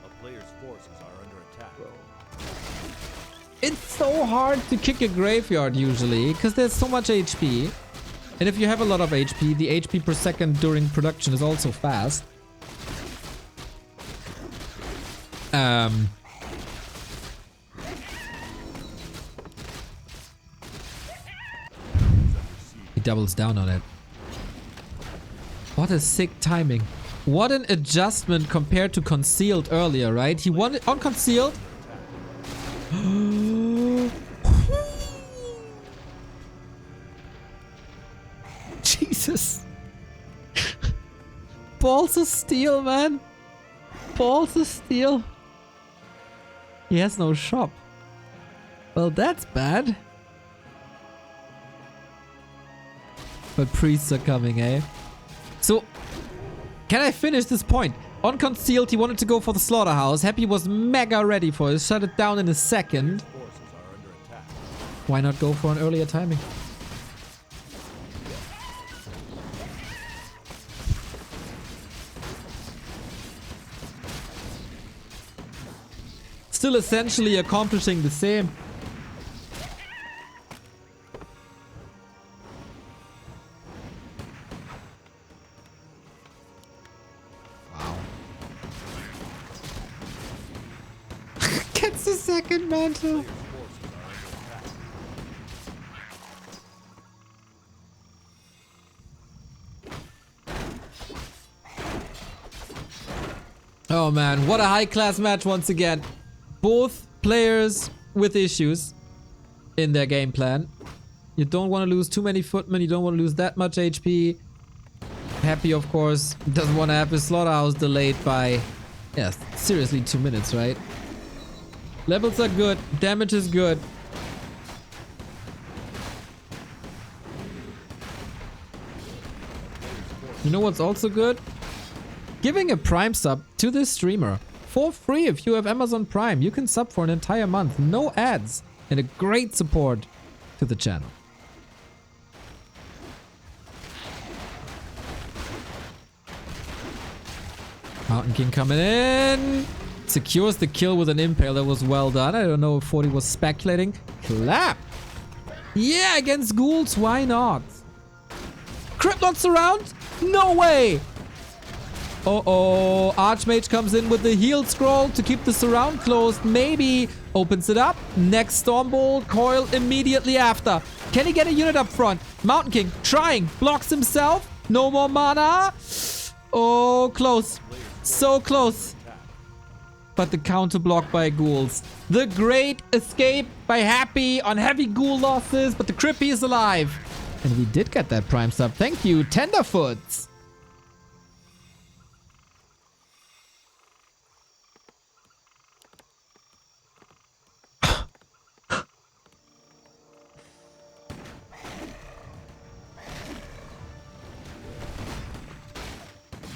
a player's forces are under attack. It's so hard to kick a graveyard usually, because there's so much HP. And if you have a lot of HP, the HP per second during production is also fast. He doubles down on it. What a sick timing. What an adjustment compared to Concealed earlier, right? He won it on Concealed. Jesus. Balls of steel, man. Balls of steel. He has no shop. Well, that's bad. But priests are coming, eh? So, can I finish this point? On Concealed, he wanted to go for the Slaughterhouse. Happy was mega ready for it. Shut it down in a second. Forces are under attack. Why not go for an earlier timing? Still essentially accomplishing the same. Wow. Gets the second mantle. Oh man, what a high class match once again. Both players with issues in their game plan. You don't want to lose too many footmen. You don't want to lose that much HP. Happy, of course, doesn't want to have his Slaughterhouse delayed by, yeah, seriously 2 minutes, right? Levels are good. Damage is good. You know what's also good? Giving a Prime sub to this streamer. For free if you have Amazon Prime. You can sub for an entire month. No ads. And a great support to the channel. Mountain King coming in. Secures the kill with an Impale. That was well done. I don't know if 40 was speculating. Clap. Yeah, against ghouls. Why not? Crypt Lord surround? No way. Uh-oh, Archmage comes in with the heal scroll to keep the surround closed. Maybe Opens it up. Next Stormbolt coil immediately after. Can he get a unit up front? Mountain King trying. Blocks himself. No more mana. Oh, close. So close. But the counter block by ghouls. The great escape by Happy on heavy ghoul losses. But the Crippy is alive. And we did get that prime sub. Thank you, Tenderfoots.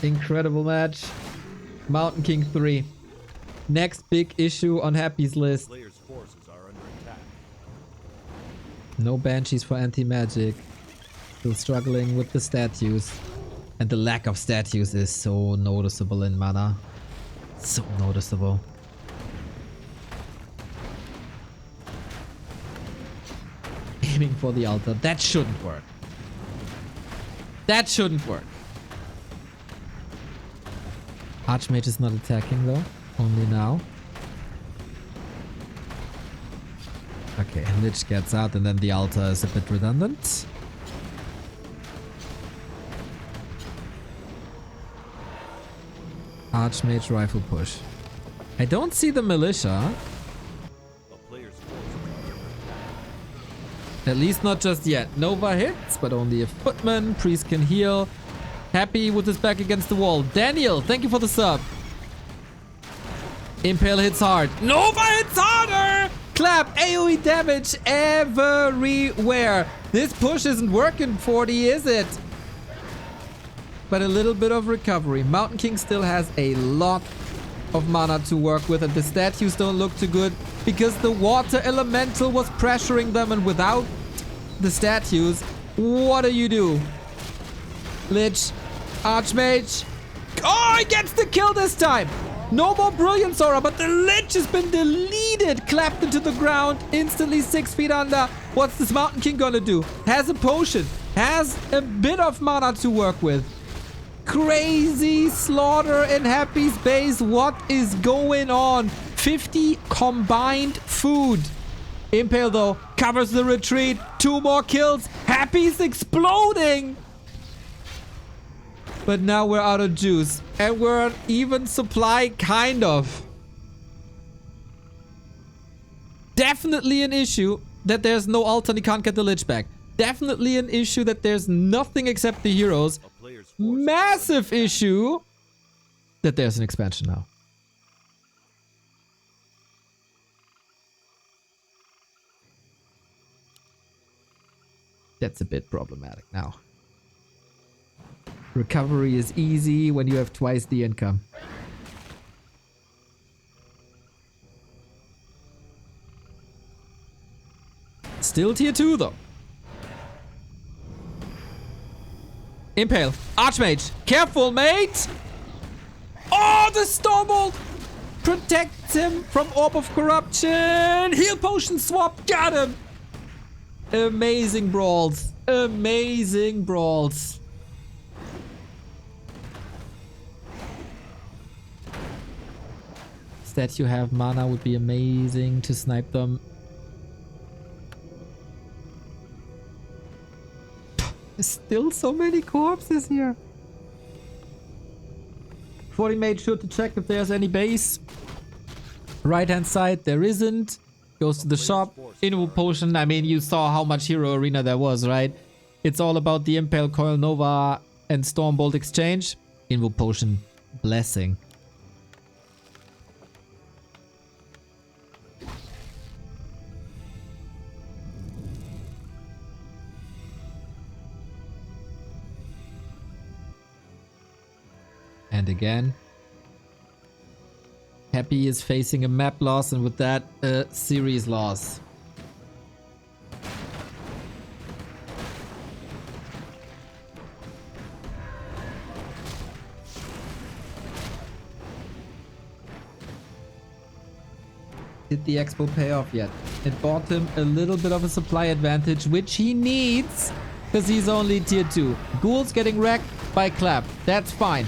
Incredible match. Mountain King 3. Next big issue on Happy's list. Players' forces are under attack. No Banshees for anti-magic. Still struggling with the statues. And the lack of statues is so noticeable in mana. So noticeable. Aiming for the altar. That shouldn't work. That shouldn't work. Archmage is not attacking though. Only now. Okay, Lich gets out and then the altar is a bit redundant. Archmage rifle push. I don't see the militia. A player's forces are under attack. At least not just yet. Nova hits, but only a footman. Priest can heal. Happy with his back against the wall. Daniel, thank you for the sub. Impale hits hard. Nova hits harder! Clap, AoE damage everywhere. This push isn't working, 40, is it? But a little bit of recovery. Mountain King still has a lot of mana to work with, and the statues don't look too good because the water elemental was pressuring them, and without the statues, what do? Lich, Archmage. Oh, he gets the kill this time. No more Brilliance Aura, but the Lich has been deleted. Clapped into the ground, instantly 6 feet under. What's this Mountain King gonna do? Has a potion, has a bit of mana to work with. Crazy slaughter in Happy's base. What is going on? 50 combined food. Impale though covers the retreat. 2 more kills. Happy's exploding. But now we're out of juice. And we're on even supply, kind of. Definitely an issue that there's no ult and he can't get the Lich back. Definitely an issue that there's nothing except the heroes. Massive issue that there's an expansion now. That's a bit problematic now. Recovery is easy when you have twice the income. Still tier 2 though. Impale. Archmage. Careful, mate! Oh, the Stormbolt! Protects him from Orb of Corruption! Heal Potion swap! Got him! Amazing brawls. Amazing brawls. Statue have mana would be amazing to snipe them. There's still so many corpses here. 40 made sure to check if there's any base. Right hand side, there isn't. Goes to the shop. Invul Potion. I mean, you saw how much Hero Arena there was, right? It's all about the Impale Coil Nova and Stormbolt exchange. Invul Potion. Blessing. And again, Happy is facing a map loss, and with that, a series loss. Did the expo pay off yet? It bought him a little bit of a supply advantage, which he needs, because he's only tier 2. Ghouls getting wrecked by Clap. That's fine.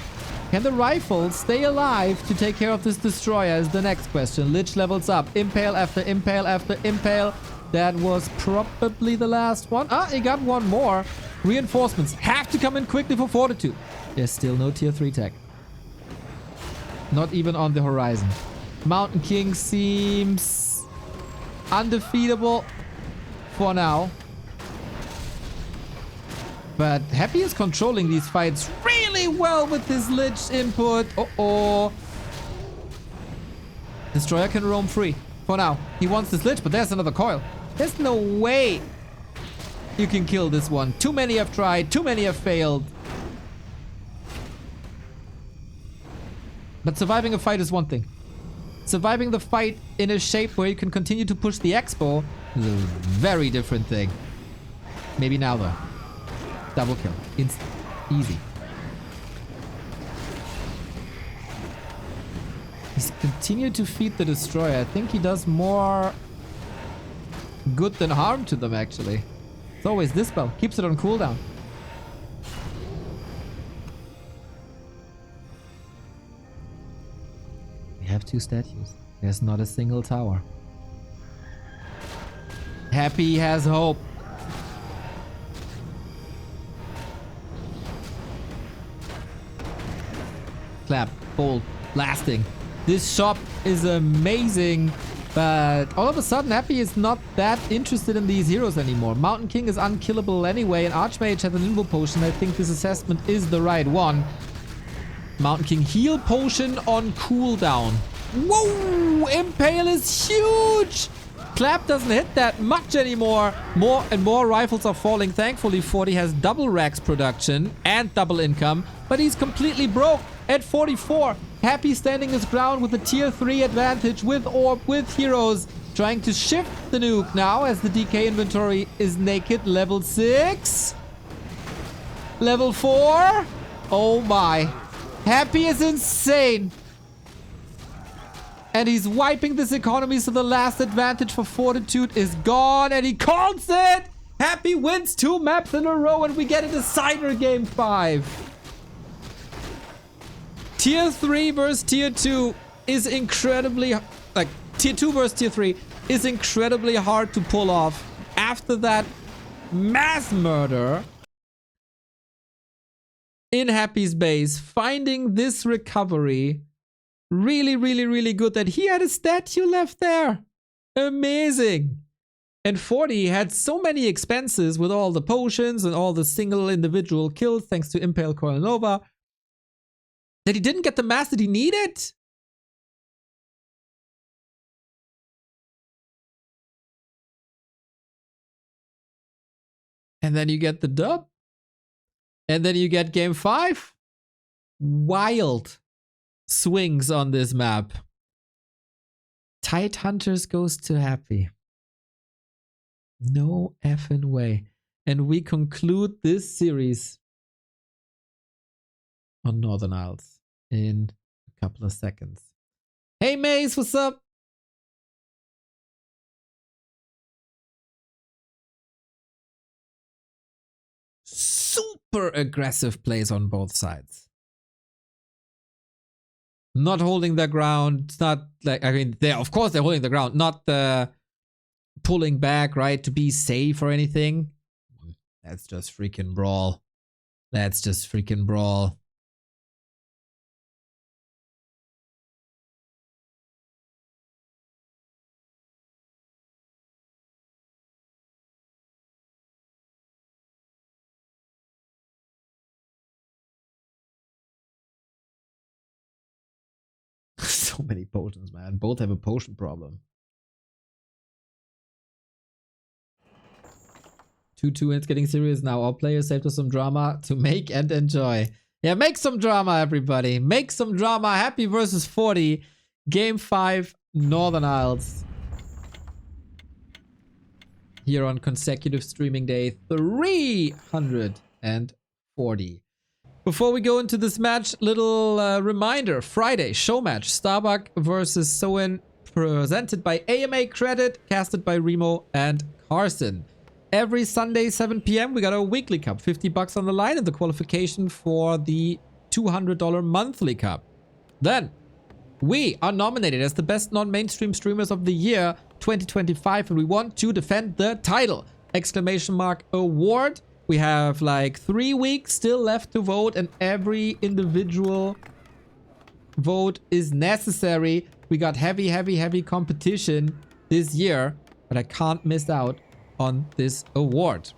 Can the rifles stay alive to take care of this destroyer is the next question. Lich levels up. Impale after impale after impale. That was probably the last one. Ah, he got one more. Reinforcements have to come in quickly for Fortitude. There's still no tier 3 tech. Not even on the horizon. Mountain King seems undefeatable for now. But Happy is controlling these fights really well with his Lich input. Uh-oh. Destroyer can roam free for now. He wants this Lich, but there's another coil. There's no way you can kill this one. Too many have tried. Too many have failed. But surviving a fight is one thing. Surviving the fight in a shape where you can continue to push the Expo is a very different thing. Maybe now though. Double kill. Instant. Easy. He's continued to feed the destroyer. I think he does more good than harm to them actually. It's always this spell. Keeps it on cooldown. We have 2 statues. There's not a single tower. Happy has hope. Clap, bolt, blasting. This shop is amazing, but all of a sudden Happy is not that interested in these heroes anymore. Mountain King is unkillable anyway, and Archmage has an Invo potion. I think this assessment is the right one. Mountain King heal potion on cooldown. Whoa! Impale is huge! Clap doesn't hit that much anymore. More and more rifles are falling. Thankfully, 40 has double racks production and double income, but he's completely broke at 44. Happy standing his ground with a tier 3 advantage with orb, with heroes. Trying to shift the nuke now as the DK inventory is naked. Level 6. Level 4. Oh my. Happy is insane. And he's wiping this economy, so the last advantage for Fortitude is gone. And he calls it! Happy wins 2 maps in a row and we get a decider game 5. Tier 3 versus Tier 2 is incredibly... Like, Tier 2 versus Tier 3 is incredibly hard to pull off. After that mass murder in Happy's base, finding this recovery... Really, really, really good that he had a statue left there. Amazing. And 40 had so many expenses with all the potions and all the single individual kills thanks to Impale Coil Nova that he didn't get the mass that he needed. And then you get the dub. And then you get game 5. Wild swings on this map. Tide Hunters goes to Happy. No effing way. And we conclude this series on Northern Isles in a couple of seconds. Hey Maze, what's up? Super aggressive plays on both sides. Not holding their ground, not like, I mean, of course they're holding the ground, not pulling back, right, to be safe or anything. That's just freaking brawl. That's just freaking brawl. So many potions, man. Both have a potion problem. 2-2 and it's getting serious now. All players saved us some drama to make and enjoy. Yeah, make some drama, everybody. Make some drama. Happy versus 40. Game 5, Northern Isles. Here on consecutive streaming day 340. Before we go into this match, little reminder. Friday, show match. Starbuck versus Soen. Presented by AMA Credit. Casted by Remo and Carson. Every Sunday, 7 p.m. we got a weekly cup. $50 on the line and the qualification for the $200 monthly cup. Then, we are nominated as the best non-mainstream streamers of the year 2025, and we want to defend the title! Exclamation mark award. We have like 3 weeks still left to vote, and every individual vote is necessary. We got heavy competition this year, but I can't miss out on this award.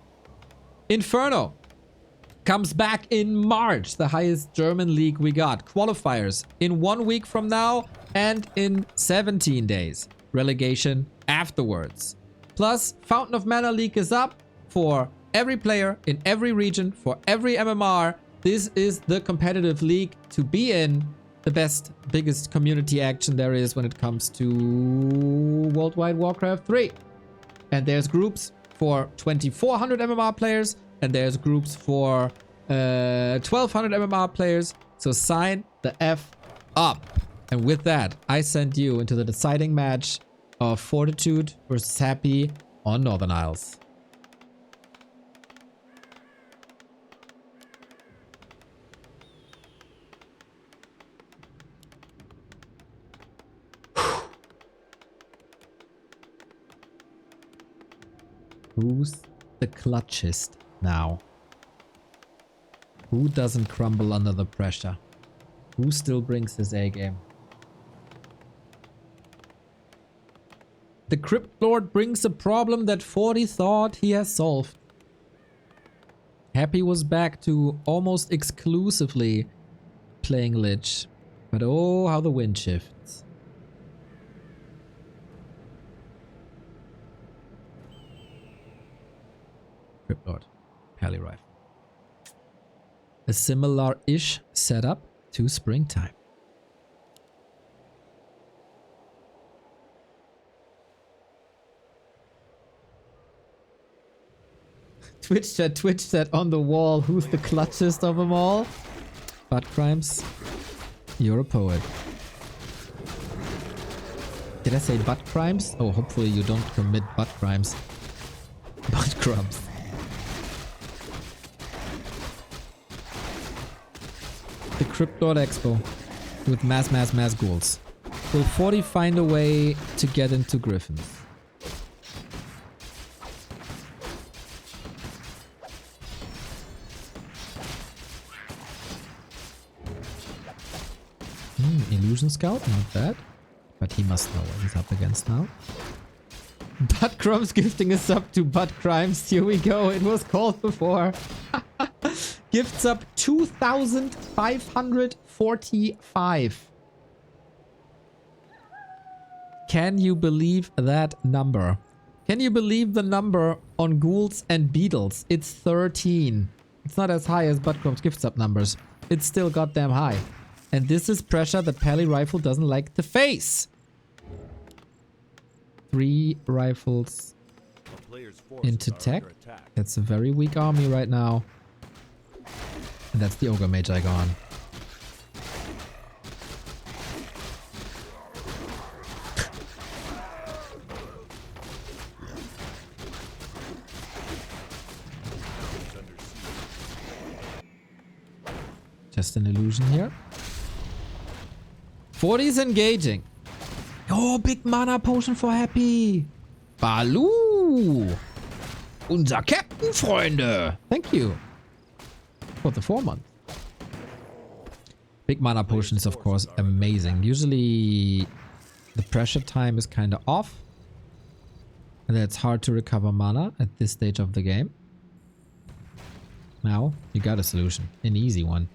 Inferno comes back in March, the highest German league we got. Qualifiers in 1 week from now and in 17 days. Relegation afterwards. Plus, Fountain of Mana League is up for every player in every region, for every MMR. This is the competitive league to be in. The best, biggest community action there is when it comes to Worldwide Warcraft 3. And there's groups for 2400 MMR players, and there's groups for 1200 MMR players. So sign the F up. And with that, I send you into the deciding match of Fortitude versus Happy on Northern Isles. Who's the clutchest now? Who doesn't crumble under the pressure? Who still brings his A game? The Crypt Lord brings a problem that 40 thought he has solved. Happy was back to almost exclusively playing Lich. But oh, how the wind shifts. Crypt Lord, Pally Rifle. A similar-ish setup to Springtime. Twitch chat on the wall. Who's the clutchest of them all? Butt crimes. You're a poet. Did I say butt crimes? Oh, hopefully you don't commit butt crimes. Butt crumbs. The Crypt Lord Expo with mass ghouls. Will 40 find a way to get into Gryphons? Illusion Scout, not bad. But he must know what he's up against now. Butt Crumbs gifting a sub to Butt Crimes. Here we go. It was called before. Gifts up 2,545. Can you believe that number? Can you believe the number on ghouls and beetles? It's 13. It's not as high as Butt Crumbs gift sub numbers. It's still goddamn high. And this is pressure that Pally Rifle doesn't like to face. 3 rifles into tech. That's a very weak army right now. And that's the Ogre Mage I gone. Just an illusion here. 40's engaging. Oh, big mana potion for Happy. Balu. Unser Captain, Freunde. Thank you. For the 4 month. Big mana potion is of course amazing. Usually the pressure time is kind of off. And it's hard to recover mana at this stage of the game. Now you got a solution. An easy one.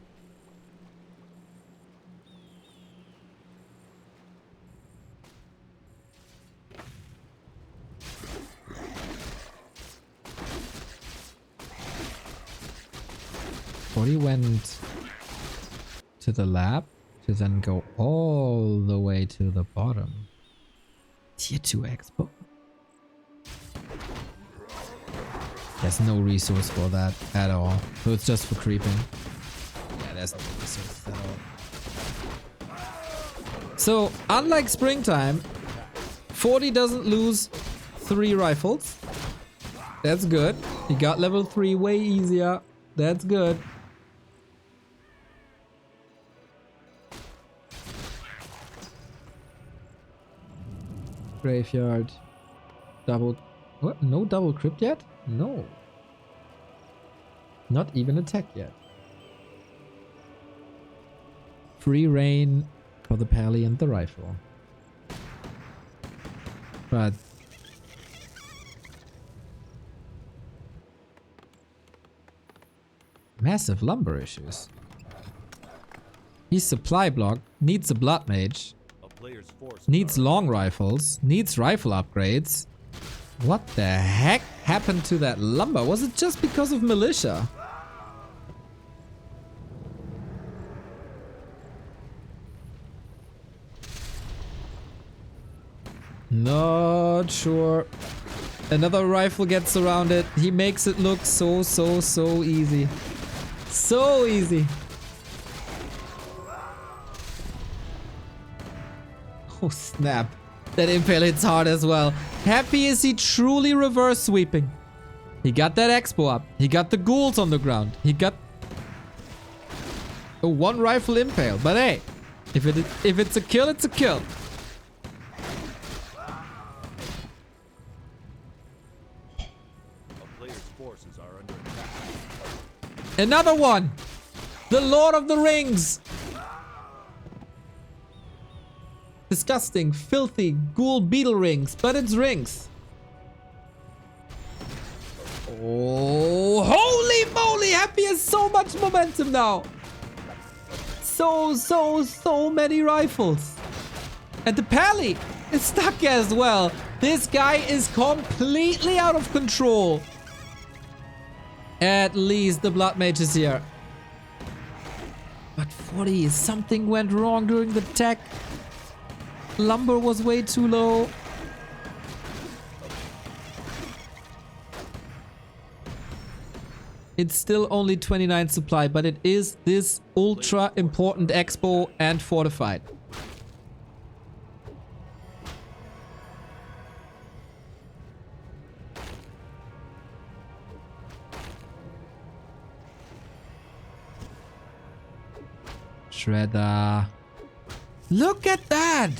He went to the lab to then go all the way to the bottom. Tier 2 expo. There's no resource for that at all. So it's just for creeping. Yeah, there's no resource at all. So, unlike Springtime, 40 doesn't lose 3 rifles. That's good. He got level 3 way easier. That's good. Graveyard. Double... What? No double crypt yet? No. Not even attack yet. Free reign for the pally and the rifle. But... massive lumber issues. He's supply block, needs a blood mage, needs long rifles, needs rifle upgrades. What the heck happened to that lumber? Was it just because of militia? Not sure. Another rifle gets surrounded. He makes it look so easy. So easy. Oh snap. That impale hits hard as well. Happy is he truly reverse sweeping. He got that expo up. He got the ghouls on the ground. He got a one rifle impale. But hey, if it's a kill, it's a kill. Another one! The Lord of the Rings! Disgusting, filthy, ghoul beetle rings, but it's rings. Oh, holy moly! Happy has so much momentum now! So many rifles. And the pally is stuck as well. This guy is completely out of control. At least the blood mage is here. But 40, something went wrong during the attack. Lumber was way too low. It's still only 29 supply, but it is this ultra important expo and fortified. Shredder. Look at that!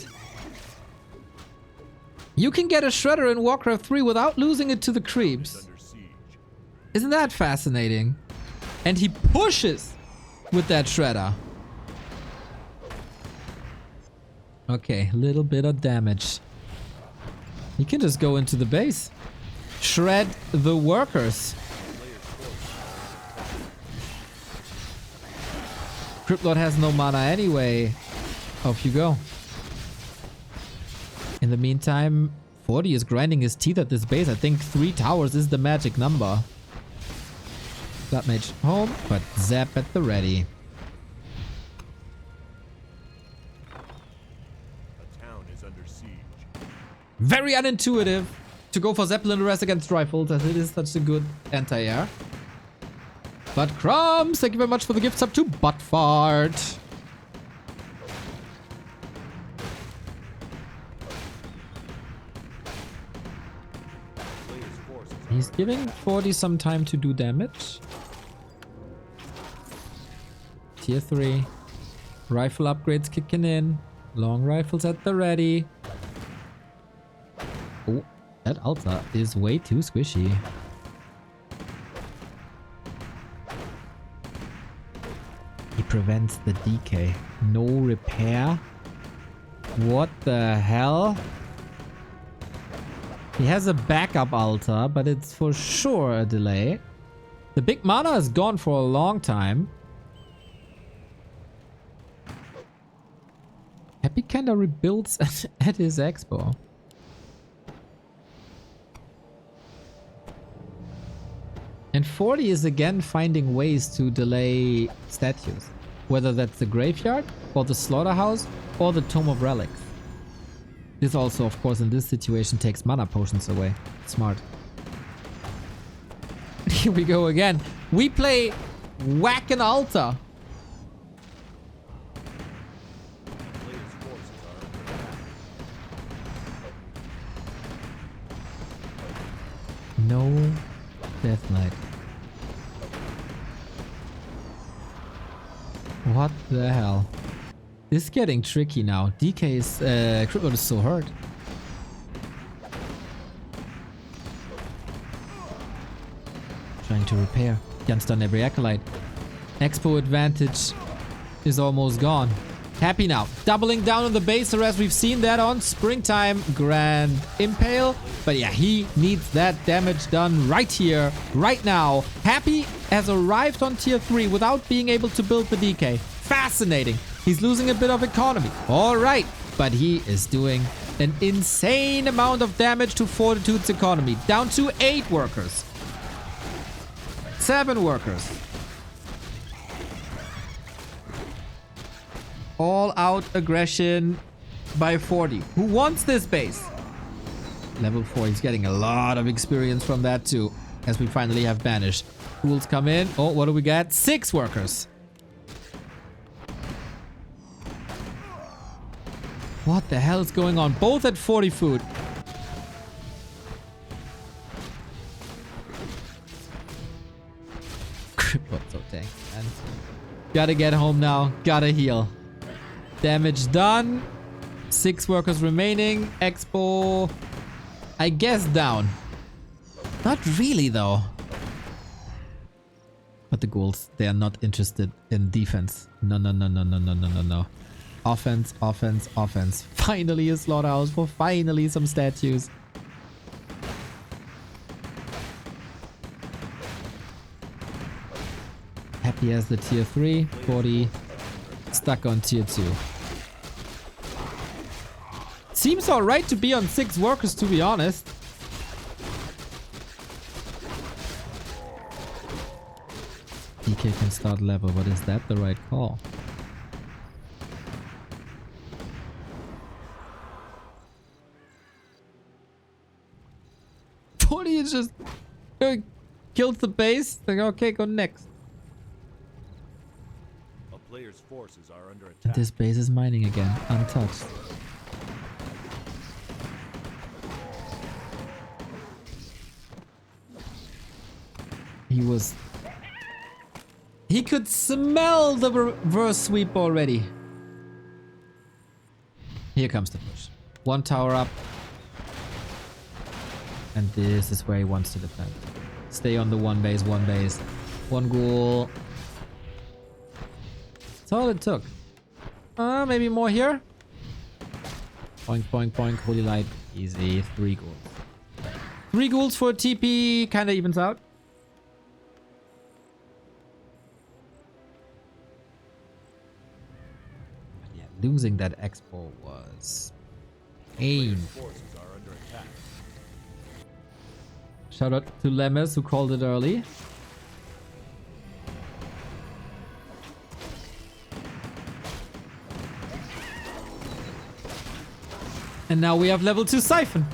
You can get a Shredder in Warcraft 3 without losing it to the creeps. Isn't that fascinating? And he pushes with that Shredder. Okay, little bit of damage. He can just go into the base. Shred the workers. Crypt Lord has no mana anyway. Off you go. In the meantime, 40 is grinding his teeth at this base. I think 3 towers is the magic number. Blood mage home, but zap at the ready. A town is under siege. Very unintuitive to go for Zeppelin arrest against rifles, as it is such a good anti-air. But Crumbs, thank you very much for the gift sub to Buttfart. He's giving 40 some time to do damage. Tier 3. Rifle upgrades kicking in. Long rifles at the ready. Oh, that Alta is way too squishy. He prevents the decay. No repair. What the hell? He has a backup altar, but it's for sure a delay. The big mana is gone for a long time. Happy kinda rebuilds at his expo. And 40 is again finding ways to delay statues. Whether that's the graveyard, or the slaughterhouse, or the Tome of Relics. This also, of course, in this situation takes mana potions away. Smart. Here we go again. We play Whack an Altar. No Death Knight. What the hell? This is getting tricky now. DK is... Crypt Lord is so hurt. Trying to repair. Guns done every acolyte. Expo advantage is almost gone. Happy now. Doubling down on the base as we've seen that on Springtime Grand Impale. But yeah, he needs that damage done right here, right now. Happy has arrived on tier 3 without being able to build the DK. Fascinating. He's losing a bit of economy. All right. But he is doing an insane amount of damage to Fortitude's economy. Down to 8 workers. 7 workers. All out aggression by 40. Who wants this base? Level 4. He's getting a lot of experience from that too. As we finally have banished. Tools come in. Oh, what do we got? 6 workers. What the hell is going on? Both at 40 food. Crypt Lord so tank, man. Gotta get home now. Gotta heal. Damage done. 6 workers remaining. Expo, I guess, down. Not really, though. But the ghouls, they are not interested in defense. No, no, no, no, no, no, no, no, no. Offense, offense, offense. Finally a slaughterhouse for finally some statues. Happy as the tier 3. 40. Stuck on tier 2. Seems alright to be on 6 workers, to be honest. DK can start level, but is that the right call? He just killed the base. Like, okay, go next. A player's forces are under attack. This base is mining again, untouched. He could smell the reverse sweep already. Here comes the push. 1 tower up. And this is where he wants to defend. Stay on the 1 base, 1 base. 1 ghoul. That's all it took. Maybe more here? Boink, boink, boink. Holy light. Easy. 3 ghouls. 3 ghouls for TP. Kinda evens out. But yeah, losing that expo was pain. Shout out to Lemes who called it early. And now we have level 2 Siphon.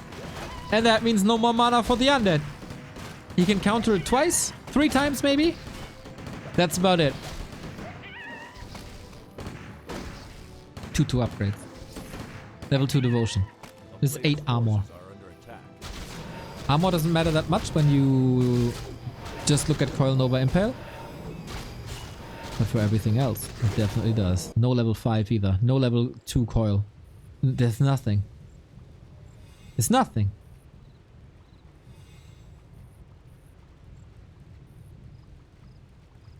And that means no more mana for the undead. He can counter it twice, 3 times maybe. That's about it. 2 upgrades. Level 2 Devotion. This is 8 armor. Armor doesn't matter that much when you just look at Coil Nova Impale. But for everything else, it definitely does. No level 5 either. No level 2 Coil. There's nothing. It's nothing.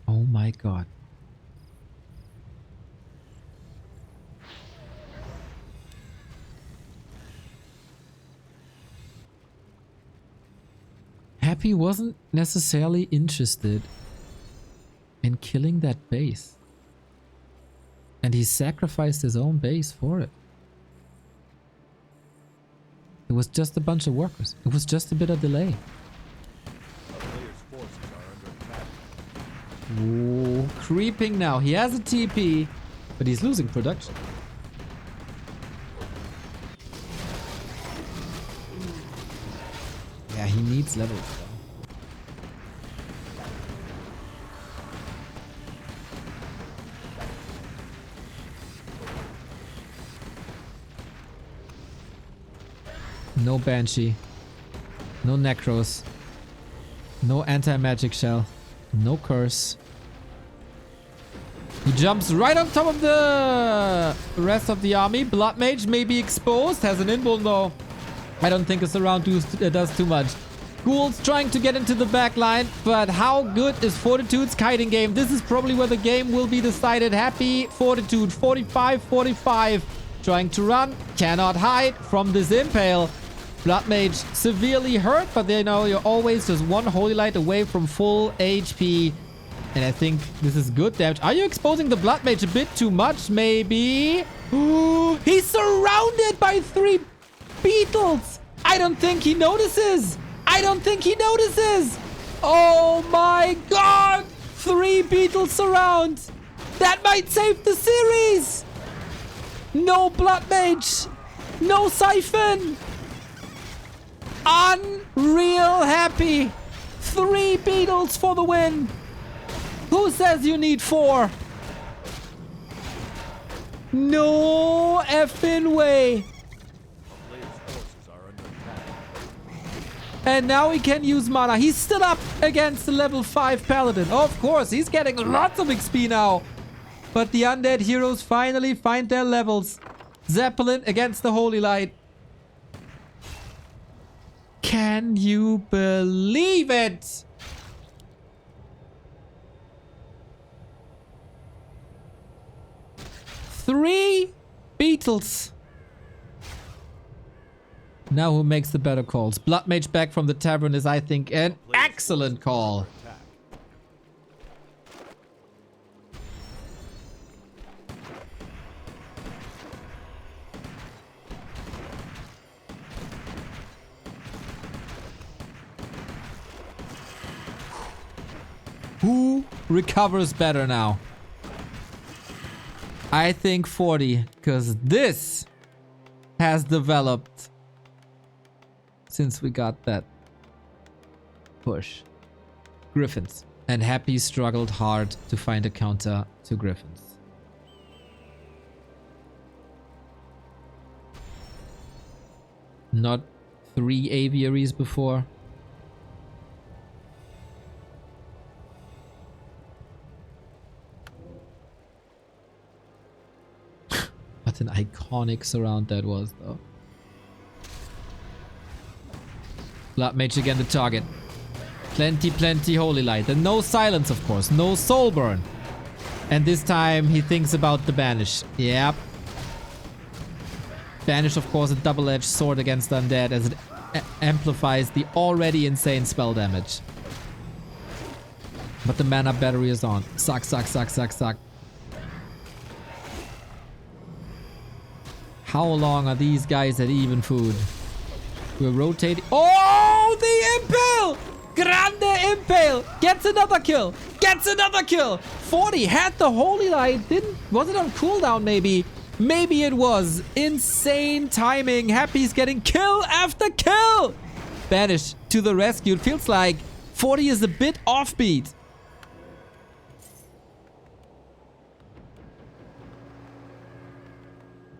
Oh my god. Happy wasn't necessarily interested in killing that base. And he sacrificed his own base for it. It was just a bunch of workers. It was just a bit of delay. Ooh, creeping now. He has a TP, but he's losing production. Yeah, he needs levels though. No Banshee. No Necros. No anti-magic shell. No curse. He jumps right on top of the rest of the army. Blood Mage may be exposed. Has an invuln though. I don't think it's around does too much. Ghouls trying to get into the back line, but how good is Fortitude's kiting game? This is probably where the game will be decided. Happy Fortitude, 45-45. Trying to run, cannot hide from this impale. Blood Mage severely hurt, but they know you're always just one Holy Light away from full HP. And I think this is good damage. Are you exposing the Blood Mage a bit too much, maybe? Ooh, he's surrounded by 3 beetles. I don't think he notices. I don't think he notices. Oh my god. 3 beetles surround. That might save the series. No Blood Mage. No Siphon. Unreal happy. 3 beetles for the win. Who says you need 4? No effing way. And now he can use mana. He's still up against the level 5 paladin. Of course, he's getting lots of XP now. But the undead heroes finally find their levels. Zeppelin against the Holy Light. Can you believe it? Three beetles. Now who makes the better calls? Blood Mage back from the tavern is, I think, an excellent call. Who recovers better now? I think 40, because this has developed since we got that push. Gryphons. And Happy struggled hard to find a counter to Gryphons. Not 3 aviaries before. What an iconic surround that was, though. Blood Mage again the target. Plenty Holy Light. And no silence, of course. No soul burn. And this time he thinks about the Banish. Yep. Banish, of course, a double-edged sword against Undead as it amplifies the already insane spell damage. But the mana battery is on. Suck. How long are these guys at even food? We're rotating. Oh, the Impale! Grande Impale! Gets another kill! 40 had the Holy Light. Was it on cooldown maybe? Maybe it was. Insane timing. Happy's getting kill after kill! Banish to the rescue. It feels like 40 is a bit offbeat.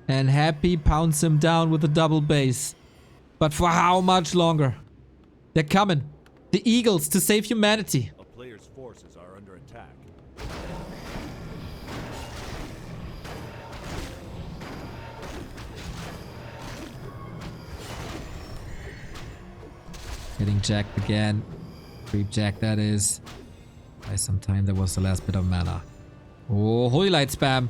And Happy pounds him down with a double base. But for how much longer? They're coming. The Eagles to save humanity. A player's forces are under attack. Getting jacked again. Creep jack that is. By some time there was the last bit of mana. Oh, Holy Light spam.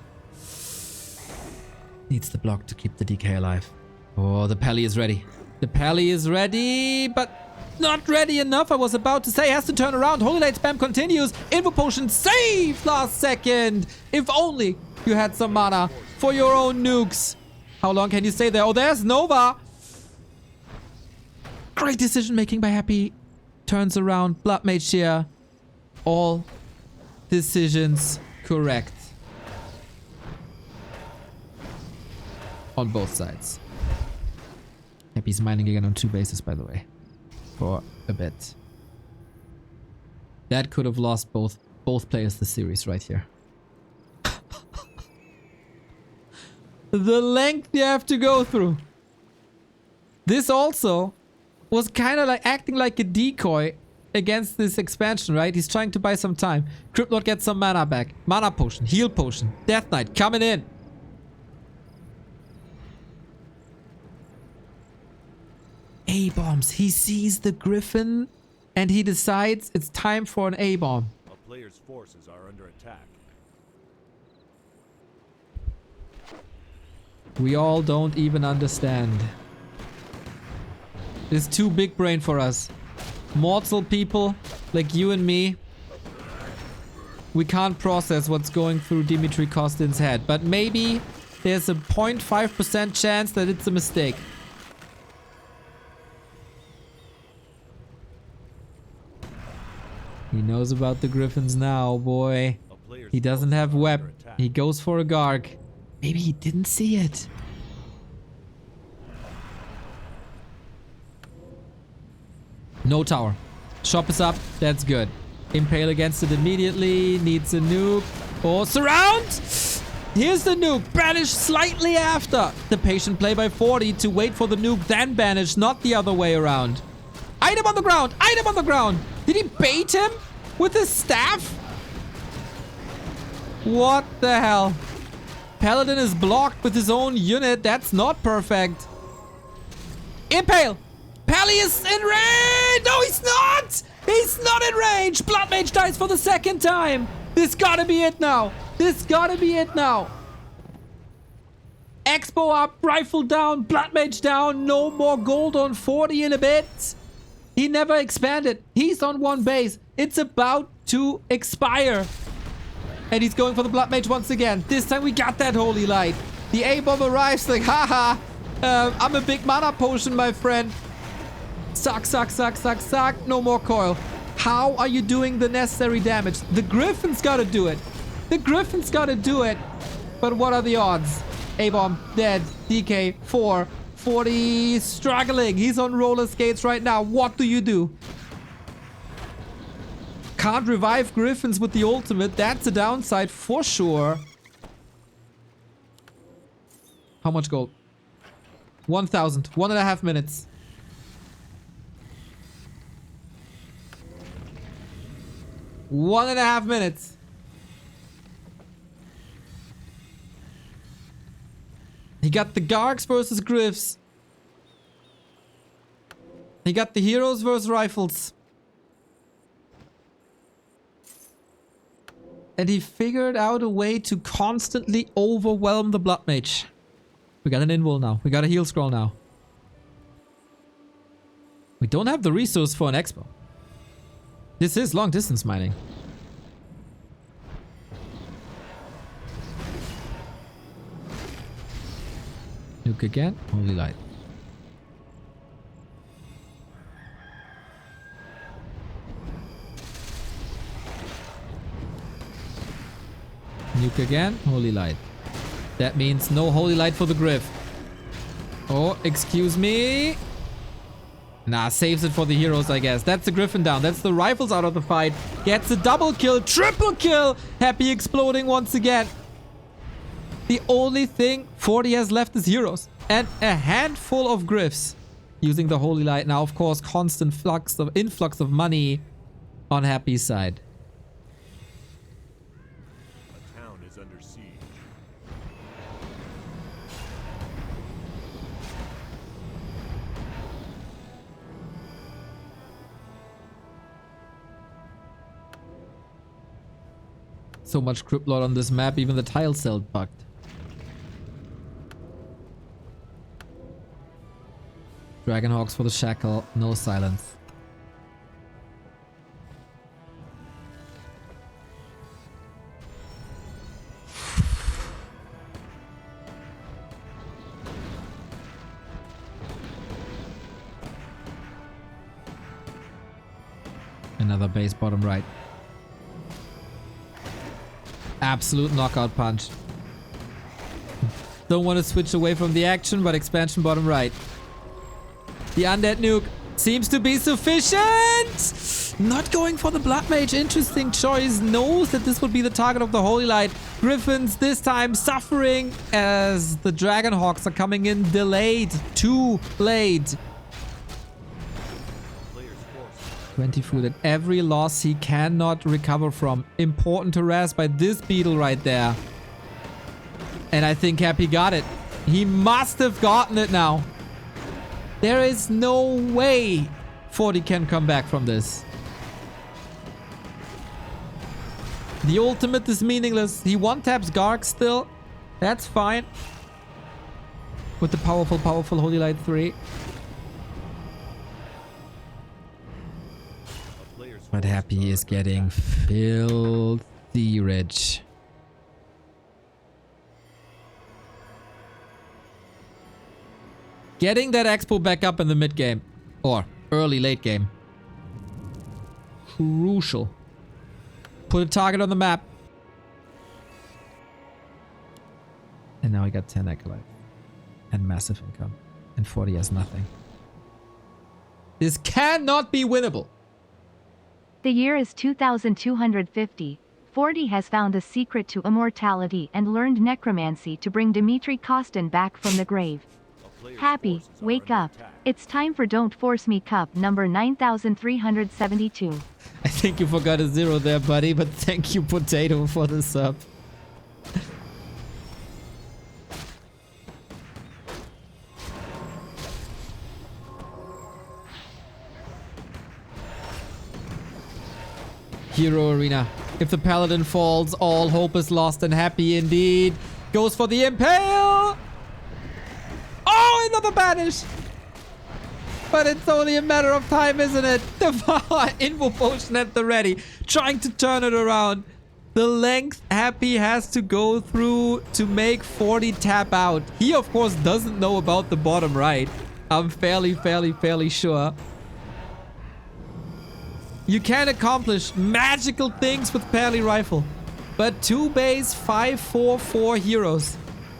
Needs the block to keep the DK alive. Oh, the Pally is ready. The Pally is ready, but not ready enough. I was about to say, has to turn around. Holy Light spam continues. Invo Potion saved last second. If only you had some mana for your own nukes. How long can you stay there? Oh, there's Nova. Great decision making by Happy. Turns around. Blood Mage here. All decisions correct. On both sides. Happy's mining again on 2 bases, by the way. For a bit. That could have lost both players the series right here. The length you have to go through. This also was kind of like acting like a decoy against this expansion, right? He's trying to buy some time. Crypt Lord gets some mana back. Mana potion, heal potion, Death Knight coming in. A-bombs. He sees the Gryphon and he decides it's time for an A-bomb. A player's forces are under attack. We all don't even understand. It's too big brain for us. Mortal people like you and me, we can't process what's going through Dimitri Kostin's head. But maybe there's a 0.5% chance that it's a mistake. He knows about the Gryphons now, boy. He doesn't have web. He goes for a Garg. Maybe he didn't see it. No tower. Shop is up. That's good. Impale against it immediately. Needs a nuke. Oh, surround! Here's the nuke. Banish slightly after. The patient play by 40 to wait for the nuke, then banish, not the other way around. Item on the ground. Item on the ground. Did he bait him with his staff? What the hell? Paladin is blocked with his own unit. That's not perfect. Impale. Pally is in range. No, he's not. He's not in range. Blood Mage dies for the second time. This gotta be it now. This gotta be it now. Expo up. Rifle down. Blood Mage down. No more gold on 40 in a bit. He never expanded. He's on one base. It's about to expire. And he's going for the Blood Mage once again. This time we got that Holy Light. The A-bomb arrives like, haha. I'm a big mana potion, my friend. Suck, suck, suck, suck, suck. No more coil. How are you doing the necessary damage? The Gryphon's gotta do it. The Gryphon's gotta do it. But what are the odds? A-bomb, dead. DK, 4. 40, struggling. He's on roller skates right now. What do you do? Can't revive Gryphons with the ultimate. That's a downside for sure. How much gold? 1,000. 1.5 minutes. One and a half minutes. He got the Gargs versus Gryphs. He got the heroes versus rifles. And he figured out a way to constantly overwhelm the Blood Mage. We got an invul now. We got a heal scroll now. We don't have the resource for an expo. This is long distance mining. Nuke again. Holy Light. Nuke again. Holy Light. That means no Holy Light for the Gryph. Oh, excuse me. Nah, saves it for the heroes, I guess. That's the Gryphon down. That's the rifles out of the fight. Gets a double kill, triple kill. Happy exploding once again. The only thing 40 has left is heroes. And a handful of Gryphs. Using the Holy Light. Now, of course, constant influx of money on Happy's side. A town is under siege. So much Crypt Lord on this map, even the tile cell bugged. Dragonhawks for the shackle, no silence. Another base bottom right. Absolute knockout punch. Don't want to switch away from the action, but expansion bottom right. The undead nuke seems to be sufficient. Not going for the Blood Mage. Interesting choice. Knows that this would be the target of the Holy Light. Gryphons this time suffering as the Dragonhawks are coming in delayed. Too late. 20 food at every loss he cannot recover from. Important harass by this beetle right there. And I think Happy got it. He must have gotten it now. There is no way 40 can come back from this. The ultimate is meaningless. He one-taps Garg still. That's fine. With the powerful Holy Light 3. But Happy is getting filthy rich. Getting that expo back up in the mid game. Or early late game. Crucial. Put a target on the map. And now we got 10 acolytes. And massive income. And 40 has nothing. This cannot be winnable. The year is 2250. 40 has found the secret to immortality and learned necromancy to bring Dmitry Kostin back from the grave. Happy, wake up. It's time for Don't Force Me Cup number 9372. I think you forgot a 0 there, buddy, but thank you, Potato, for the sub. Hero Arena. If the Paladin falls, all hope is lost, and Happy indeed goes for the Impale! Oh, another banish! But it's only a matter of time, isn't it? Devour, Invo Potion at the ready, trying to turn it around. The length Happy has to go through to make 40 tap out. He, of course, doesn't know about the bottom right. I'm fairly sure. You can accomplish magical things with Pally Rifle. But 2 base, 5/4/4 heroes.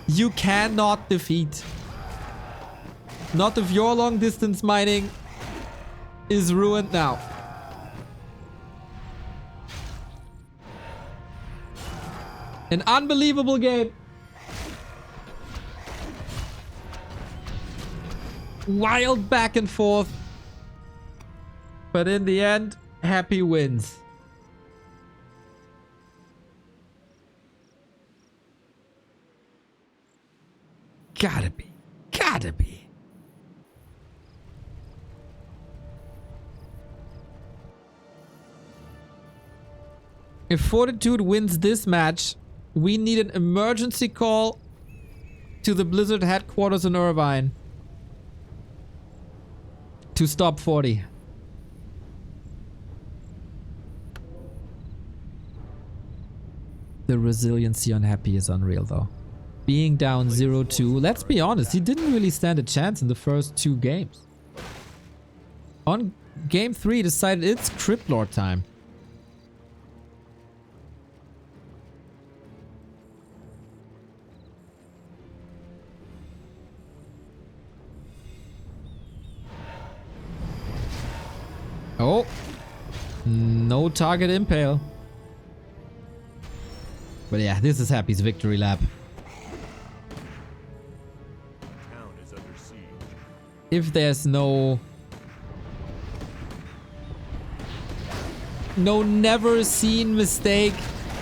You cannot defeat. Not if your long distance mining is ruined now. An unbelievable game. Wild back and forth. But in the end, Happy wins. Gotta be. Gotta be. If Fortitude wins this match, we need an emergency call to the Blizzard headquarters in Irvine to stop 40. The resiliency on Happy is unreal though. Being down 0-2, let's be honest, he didn't really stand a chance in the first 2 games. On game 3, he decided it's Crypt Lord time. Oh, no target impale. But yeah, this is Happy's victory lap. Town is under siege. If there's no never seen mistake,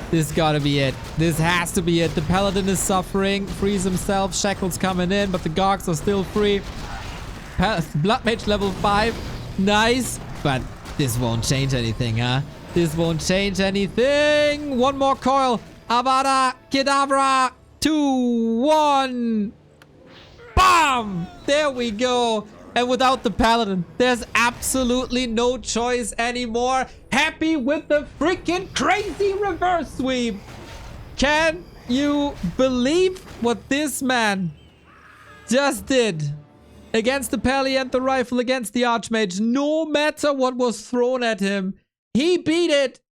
this gotta be it. This has to be it. The Paladin is suffering, frees himself, Shackles coming in, but the Gargs are still free. Blood Mage level 5, nice. But this won't change anything, huh? This won't change anything. One more coil. Avada Kedavra. 2-1. Bam! There we go. And without the Paladin, there's absolutely no choice anymore. Happy with the freaking crazy reverse sweep. Can you believe what this man just did? Against the Pally and the Rifle, against the Archmage, no matter what was thrown at him, he beat it